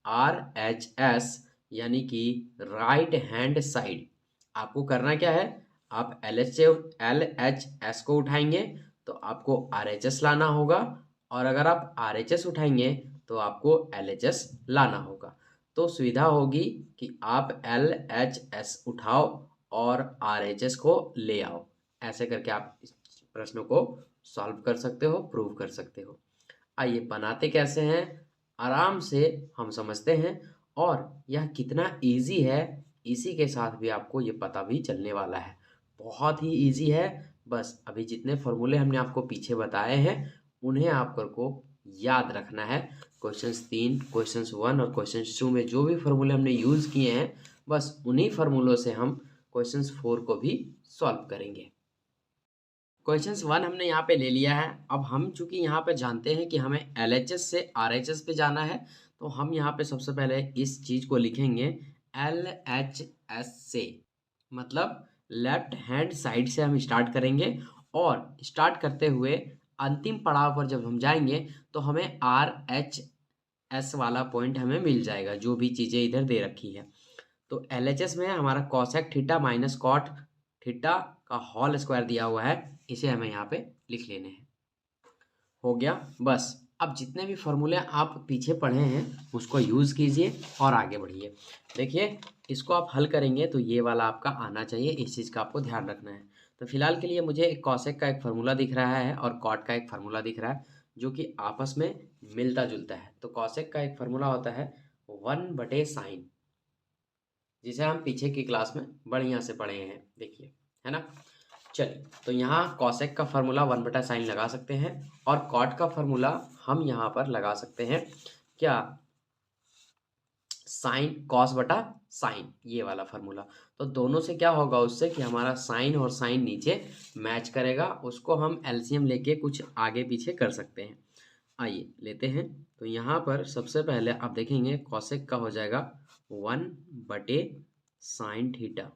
Speaker 1: RHS यानी कि राइट हैंड साइड। आपको करना क्या है, आप LHS को उठाएंगे तो आपको RHS लाना होगा, और अगर आप RHS उठाएंगे तो आपको LHS लाना होगा। तो सुविधा होगी कि आप LHS उठाओ और RHS को ले आओ। ऐसे करके आप इस प्रश्नों को सॉल्व कर सकते हो, प्रूव कर सकते हो। आइए बनाते कैसे हैं आराम से हम समझते हैं, और यह कितना इजी है इसी के साथ भी आपको ये पता भी चलने वाला है। बहुत ही इजी है, बस अभी जितने फॉर्मूले हमने आपको पीछे बताए हैं उन्हें आपको याद रखना है। क्वेश्चंस 3, क्वेश्चंस 1 और क्वेश्चंस 2 में जो भी फॉर्मूले हमने यूज़ किए हैं बस उन्हीं फार्मूलों से हम क्वेश्चंस 4 को भी सॉल्व करेंगे। क्वेश्चंस 1 हमने यहाँ पे ले लिया है। अब हम चूंकि यहाँ पे जानते हैं कि हमें LHS से RHS पे जाना है, तो हम यहाँ पे सबसे पहले इस चीज़ को लिखेंगे LHS से, मतलब लेफ्ट हैंड साइड से हम स्टार्ट करेंगे, और स्टार्ट करते हुए अंतिम पड़ाव पर जब हम जाएंगे तो हमें RHS वाला पॉइंट हमें मिल जाएगा, जो भी चीज़ें इधर दे रखी है। तो LHS में हमारा cosec theta minus cot theta का होल स्क्वायर दिया हुआ है, इसे हमें यहाँ पे लिख लेने हैं। हो गया बस। अब जितने भी फॉर्मूले आप पीछे पढ़े हैं उसको यूज़ कीजिए और आगे बढ़िए। देखिए इसको आप हल करेंगे तो ये वाला आपका आना चाहिए, इस चीज़ का आपको ध्यान रखना है। तो फिलहाल के लिए मुझे एक कॉसेक का एक फार्मूला दिख रहा है और कॉट का एक फार्मूला दिख रहा है जो कि आपस में मिलता जुलता है। तो कॉसेक का एक फार्मूला होता है 1/sin, जिसे हम पीछे की क्लास में बढ़िया से पढ़े हैं, देखिए, है ना। चलिए, तो यहाँ कॉसेक का फार्मूला 1/sin लगा सकते हैं और कॉट का फार्मूला हम यहाँ पर लगा सकते हैं क्या, साइन कॉस बटा साइन, ये वाला फार्मूला। तो दोनों से क्या होगा उससे कि हमारा साइन और साइन नीचे मैच करेगा, उसको हम एलसीएम लेके कुछ आगे पीछे कर सकते हैं। आइए लेते हैं। तो यहाँ पर सबसे पहले आप देखेंगे कॉसेक का हो जाएगा 1/sin थीटा।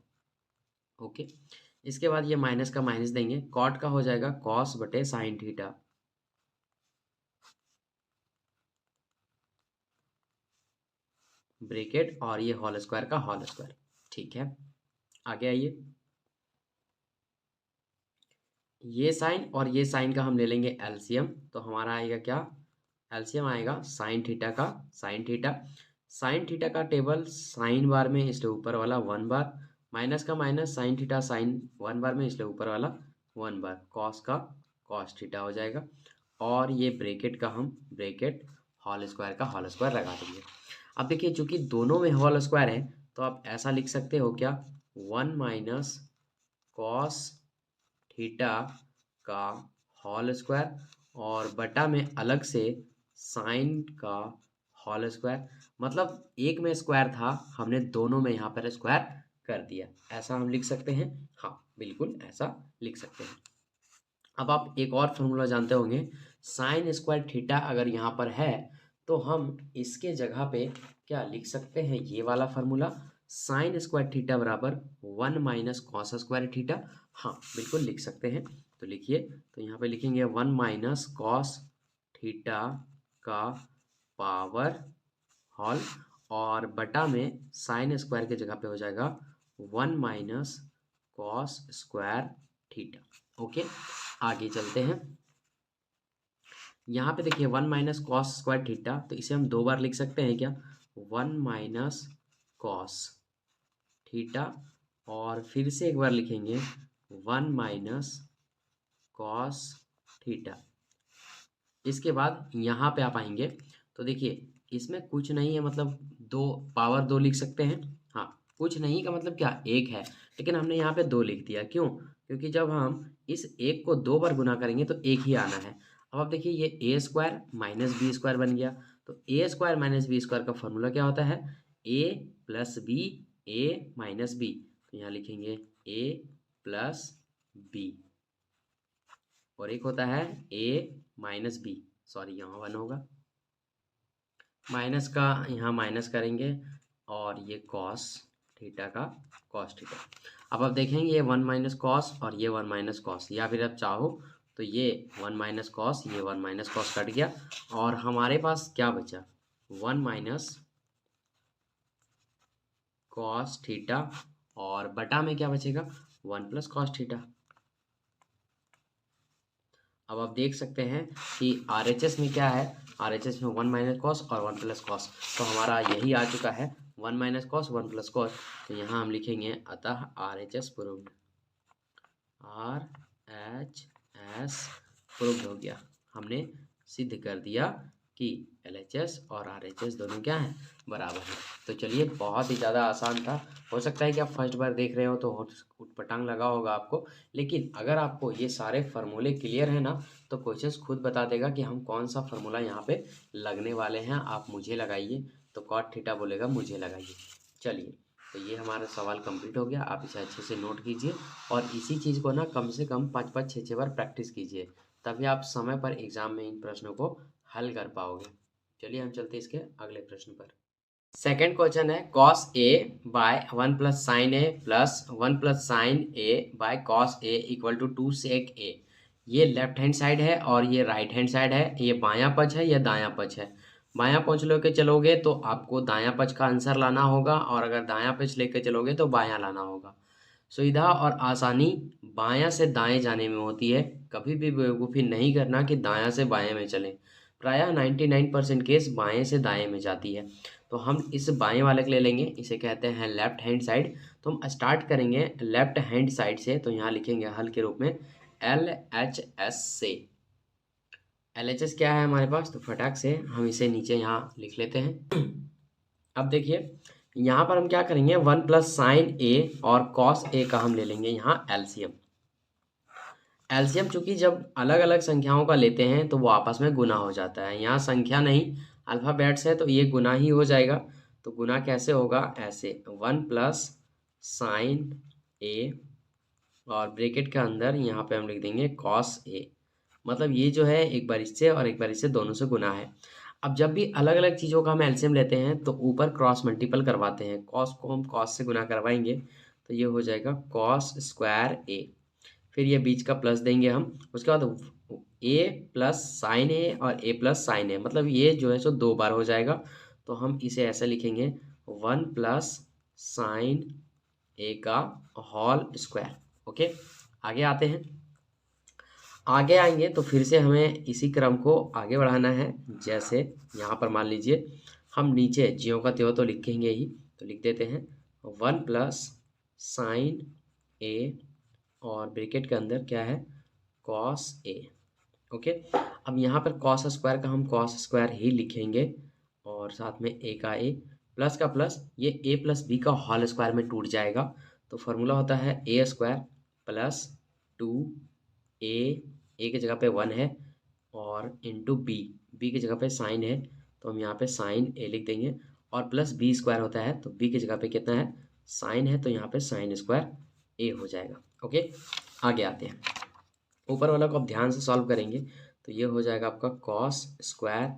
Speaker 1: ओके, इसके बाद ये माइनस का माइनस देंगे, कॉट का हो जाएगा cos/sin थीटा। ब्रैकेट और ये होल स्क्वायर का होल स्क्वायर। ठीक है, आगे आइए। ये साइन और ये साइन का हम ले लेंगे एलसीएम, तो हमारा आएगा क्या, एलसीएम आएगा साइन थीटा का साइन थीटा। साइन थीटा का टेबल साइन बार में इसलिए ऊपर वाला 1 बार, माइनस का माइनस साइन थीटा साइन 1 बार में इसलिए ऊपर वाला 1 बार, कॉस का कॉस थीटा हो जाएगा। और ये ब्रैकेट का हम ब्रैकेट होल स्क्वायर का होल स्क्वायर लगा देंगे। अब देखिए चूंकि दोनों में होल स्क्वायर है तो आप ऐसा लिख सकते हो क्या, 1 माइनस कॉस थीटा का होल स्क्वायर और बटा में अलग से साइन का होल स्क्वायर। मतलब एक में स्क्वायर था, हमने दोनों में यहाँ पर स्क्वायर कर दिया, ऐसा हम लिख सकते हैं। हाँ बिल्कुल ऐसा लिख सकते हैं। अब आप एक और फार्मूला जानते होंगे, साइन स्क्वायर थीटा अगर यहाँ पर है तो हम इसके जगह पे क्या लिख सकते हैं, ये वाला फार्मूला, साइन स्क्वायर थीटा बराबर 1 माइनस कॉस स्क्वायर थीटा। हाँ बिल्कुल लिख सकते हैं। तो लिखिए, तो यहाँ पे लिखेंगे 1 माइनस कॉस थीटा का पावर होल और बटा में साइन स्क्वायर के जगह पे हो जाएगा 1 minus cos square theta. Okay, आगे चलते हैं। यहाँ पे देखिए 1 माइनस कॉस स्क्वायर थीटा, तो इसे हम 2 बार लिख सकते हैं क्या, 1 माइनस कॉस थीटा और फिर से एक बार लिखेंगे 1 माइनस कॉस थीटा। इसके बाद यहाँ पे आप आएंगे तो देखिए इसमें कुछ नहीं है, मतलब दो पावर 2 लिख सकते हैं। हाँ, कुछ नहीं का मतलब क्या, एक है, लेकिन हमने यहाँ पे 2 लिख दिया, क्यों, क्योंकि जब हम इस एक को 2 बार गुना करेंगे तो एक ही आना है। अब आप देखिए ये ए स्क्वायर माइनस बी स्क्वायर बन गया, तो ए स्क्वायर माइनस बी स्क्वायर का फॉर्मूला क्या होता है, ए plus b, a minus B. तो यहाँ लिखेंगे ए प्लस बी और एक होता है ए माइनस बी, सॉरी यहाँ 1 होगा, माइनस का यहाँ माइनस करेंगे और ये कॉस थीटा का कॉस थीटा। अब आप देखेंगे ये 1 माइनस कॉस और ये 1 माइनस कॉस, या फिर आप चाहो तो ये 1 माइनस कॉस, ये 1 माइनस कॉस कट गया और हमारे पास क्या बचा, 1 माइनस कॉस थीटा और बटा में क्या बचेगा, 1 प्लस कॉस थीटा। अब आप देख सकते हैं कि RHS में क्या है, RHS में 1 माइनस कॉस और 1 प्लस कॉस, तो हमारा यही आ चुका है 1 माइनस कॉस 1 प्लस कॉस। तो यहाँ हम लिखेंगे अतः RHS प्रूव्ड, RHS प्रूव्ड हो गया, हमने सिद्ध कर दिया कि LHS और RHS दोनों क्या हैं, बराबर हैं। तो चलिए बहुत ही ज़्यादा आसान था, हो सकता है कि आप फर्स्ट बार देख रहे हो तो उटपटांग लगा होगा आपको, लेकिन अगर आपको ये सारे फार्मूले क्लियर है ना तो क्वेश्चंस खुद बता देगा कि हम कौन सा फार्मूला यहाँ पे लगने वाले हैं। आप मुझे लगाइए तो कॉट थीटा बोलेगा मुझे लगाइए। चलिए, तो ये हमारा सवाल कंप्लीट हो गया, आप इसे अच्छे से नोट कीजिए और इसी चीज़ को ना कम से कम 5-5 6-6 बार प्रैक्टिस कीजिए, तभी आप समय पर एग्जाम में इन प्रश्नों को हल कर पाओगे। चलिए हम चलते हैं इसके अगले प्रश्न पर। सेकेंड क्वेश्चन है cos a by 1 plus sine a plus 1 plus sine a by cos a equal to 2 sec a. ये लेफ्ट हैंड साइड है और ये राइट हैंड साइड है, ये बायां पक्ष है, ये दायां पक्ष है। बायां पक्ष लेके चलोगे तो आपको दायां पक्ष का आंसर लाना होगा और अगर दायां पक्ष लेके चलोगे तो बायां लाना होगा। सुविधा और आसानी बायां से दाएं जाने में होती है, कभी भी बेवकूफ़ी नहीं करना कि दायां से बाएं में चलें। प्रायः 99% केस बाएं से दाएं में जाती है। तो हम इस बाएं वाले को ले लेंगे, इसे कहते हैं लेफ्ट हैंड साइड। तो हम स्टार्ट करेंगे लेफ्ट हैंड साइड से, तो यहाँ लिखेंगे हल के रूप में LHS से। LHS क्या है हमारे पास, तो फटाक से हम इसे नीचे यहाँ लिख लेते हैं। अब देखिए यहाँ पर हम क्या करेंगे, 1 प्लस साइन ए और कॉस ए का हम ले लेंगे यहाँ एलसीएम। एलसीएम चूंकि जब अलग अलग संख्याओं का लेते हैं तो वो आपस में गुना हो जाता है। यहाँ संख्या नहीं अल्फ़ाबेट्स है तो ये गुना ही हो जाएगा। तो गुना कैसे होगा, ऐसे 1 प्लस साइन ए और ब्रैकेट के अंदर यहाँ पे हम लिख देंगे कॉस ए। मतलब ये जो है एक बार इससे और एक बार इससे दोनों से गुना है। अब जब भी अलग अलग चीज़ों का हम एलसीएम लेते हैं तो ऊपर क्रॉस मल्टीपल करवाते हैं। कॉस को हम कॉस से गुना करवाएंगे तो ये हो जाएगा कॉस स्क्वायर ए। फिर ये बीच का प्लस देंगे हम, उसके बाद ए प्लस साइन ए और ए प्लस साइन ए, मतलब ये जो है सो 2 बार हो जाएगा। तो हम इसे ऐसे लिखेंगे 1 प्लस साइन ए का होल स्क्वायर। ओके, आगे आते हैं। आगे आएंगे तो फिर से हमें इसी क्रम को आगे बढ़ाना है। जैसे यहाँ पर मान लीजिए हम नीचे ज्यों का त्यों तो लिखेंगे ही, तो लिख देते हैं 1 प्लस साइन ए और ब्रैकेट के अंदर क्या है कॉस ए। ओके, अब यहाँ पर कॉस स्क्वायर का हम कॉस स्क्वायर ही लिखेंगे और साथ में ए का ए प्लस का प्लस, ये ए प्लस बी का होल स्क्वायर में टूट जाएगा। तो फार्मूला होता है ए स्क्वायर प्लस 2 ए की जगह पे 1 है और इंटू बी की जगह पे साइन है तो हम यहाँ पे साइन ए लिख देंगे और प्लस बी स्क्वायर होता है तो बी की जगह पे कितना है साइन है तो यहाँ पे साइन स्क्वायर ए हो जाएगा। ओके, आगे आते हैं। ऊपर वाला को आप ध्यान से सॉल्व करेंगे तो ये हो जाएगा आपका कॉस स्क्वायर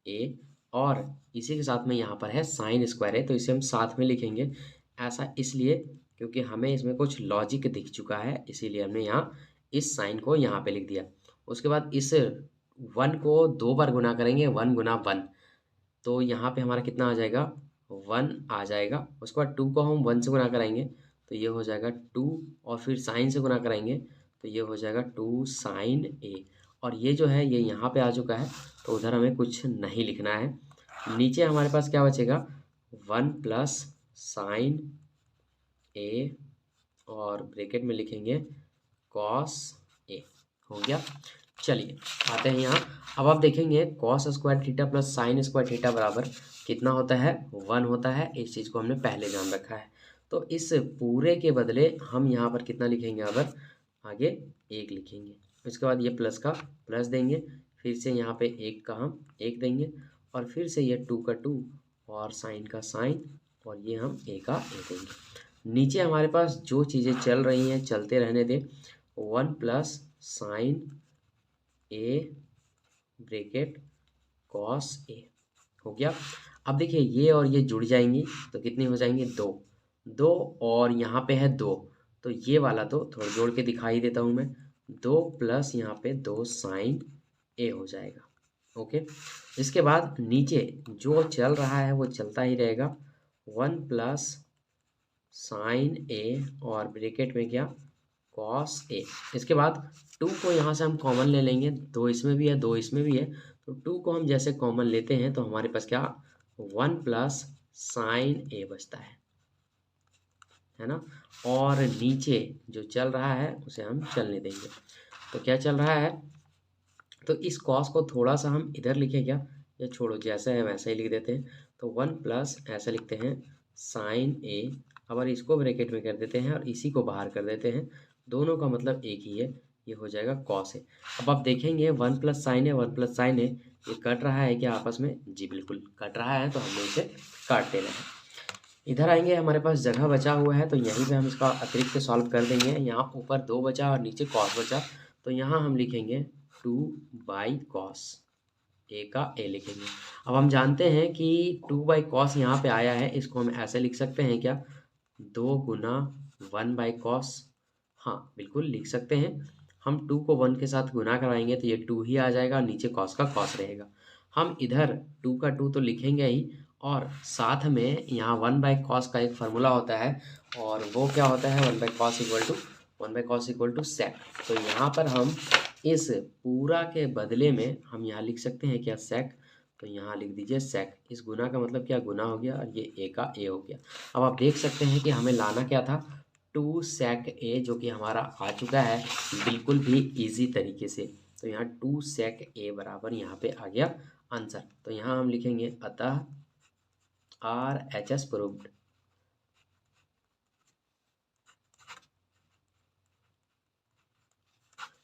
Speaker 1: ए और इसी के साथ में यहाँ पर है साइन स्क्वायर है तो इसे हम साथ में लिखेंगे। ऐसा इसलिए क्योंकि हमें इसमें कुछ लॉजिक दिख चुका है, इसीलिए हमने यहाँ इस साइन को यहाँ पे लिख दिया। उसके बाद इस 1 को 2 बार गुना करेंगे, 1 गुना 1, तो यहाँ पे हमारा कितना आ जाएगा 1 आ जाएगा। उसके बाद 2 को हम 1 से गुना कराएंगे तो ये हो जाएगा 2 और फिर साइन से गुना कराएंगे तो ये हो जाएगा 2 साइन ए और ये जो है ये यहाँ पे आ चुका है तो उधर हमें कुछ नहीं लिखना है। नीचे हमारे पास क्या बचेगा 1 प्लस साइन ए और ब्रैकेट में लिखेंगे कॉस ए। हो गया। चलिए आते हैं यहाँ। अब आप देखेंगे cos square theta plus sine square theta बराबर कितना होता है 1 होता है। इस चीज़ को हमने पहले जान रखा है तो इस पूरे के बदले हम यहाँ पर कितना लिखेंगे, अब आगे 1 लिखेंगे। उसके बाद ये प्लस का प्लस देंगे, फिर से यहाँ पे 1 का हम 1 देंगे और फिर से ये 2 का 2 और साइन का साइन और ये हम ए का ए देंगे। नीचे हमारे पास जो चीज़ें चल रही हैं चलते रहने दें। 1 plus sine A bracket cos A हो गया। अब देखिए ये और ये जुड़ जाएंगी तो कितनी हो जाएंगी 2 और यहाँ पे है 2 तो ये वाला तो थोड़ा जोड़ के दिखाई देता हूँ मैं, 2 प्लस यहाँ पे 2 साइन ए हो जाएगा। ओके, इसके बाद नीचे जो चल रहा है वो चलता ही रहेगा 1 प्लस साइन ए और ब्रैकेट में क्या कॉस ए। इसके बाद 2 को यहाँ से हम कॉमन ले लेंगे, 2 इसमें भी है 2 इसमें भी है तो 2 को हम जैसे कॉमन लेते हैं तो हमारे पास क्या 1 प्लस साइन ए बचता है ना। और नीचे जो चल रहा है उसे हम चलने देंगे। तो क्या चल रहा है, तो इस कॉस को थोड़ा सा हम इधर लिखें क्या, या छोड़ो जैसा है वैसा ही लिख देते हैं। तो 1 प्लस ऐसा लिखते हैं साइन ए, अब इसको ब्रैकेट में कर देते हैं और इसी को बाहर कर देते हैं, दोनों का मतलब एक ही है, ये हो जाएगा कॉस है। अब आप देखेंगे 1 प्लस साइन है 1 प्लस साइन है ये कट रहा है क्या आपस में, जी बिल्कुल कट रहा है तो हमें इसे काट देना है। इधर आएंगे हमारे पास जगह बचा हुआ है तो यहीं पे हम इसका अतिरिक्त सॉल्व कर देंगे। यहाँ ऊपर 2 बचा और नीचे कॉस बचा तो यहाँ हम लिखेंगे 2 बाई कॉस, ए का ए लिखेंगे। अब हम जानते हैं कि 2 बाई कॉस यहाँ पे आया है, इसको हम ऐसे लिख सकते हैं क्या 2 गुना 1 बाई कॉस, हाँ बिल्कुल लिख सकते हैं। हम 2 को 1 के साथ गुना कराएंगे तो ये 2 ही आ जाएगा, नीचे कॉस का कॉस रहेगा। हम इधर 2 का 2 तो लिखेंगे ही और साथ में यहाँ 1/cos का एक फार्मूला होता है, और वो क्या होता है, 1/cos इक्वल टू sec। तो यहाँ पर हम इस पूरा के बदले में हम यहाँ लिख सकते हैं क्या, sec। तो यहाँ लिख दीजिए sec। इस गुना का मतलब क्या, गुना हो गया, और ये a का a हो गया। अब आप देख सकते हैं कि हमें लाना क्या था, 2 sec a, जो कि हमारा आ चुका है बिल्कुल भी इजी तरीके से। तो यहाँ 2 sec a बराबर यहाँ पे आ गया आंसर। तो यहाँ हम लिखेंगे अतः RHS प्रूव्ड।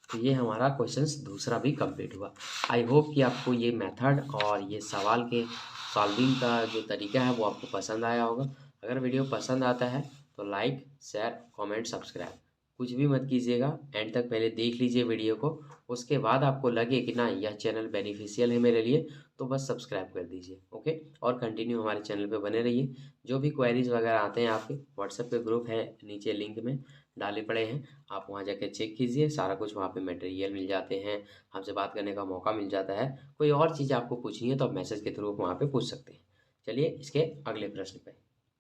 Speaker 1: तो ये हमारा क्वेश्चंस दूसरा भी कंप्लीट हुआ। आई होप कि आपको ये मेथड और ये सवाल के सॉल्विंग का जो तरीका है वो आपको पसंद आया होगा। अगर वीडियो पसंद आता है तो लाइक, शेयर, कमेंट, सब्सक्राइब कुछ भी मत कीजिएगा, एंड तक पहले देख लीजिए वीडियो को। उसके बाद आपको लगे कि ना यह चैनल बेनिफिशियल है मेरे लिए, तो बस सब्सक्राइब कर दीजिए, ओके। और कंटिन्यू हमारे चैनल पे बने रहिए। जो भी क्वेरीज वगैरह आते हैं आपके, व्हाट्सएप पे ग्रुप है नीचे लिंक में डाले पड़े हैं, आप वहाँ जाकर चेक कीजिए। सारा कुछ वहाँ पे मटेरियल मिल जाते हैं, हमसे बात करने का मौका मिल जाता है। कोई और चीज़ आपको पूछनी है तो आप मैसेज के थ्रू वहाँ पे पूछ सकते हैं। चलिए इसके अगले प्रश्न पे।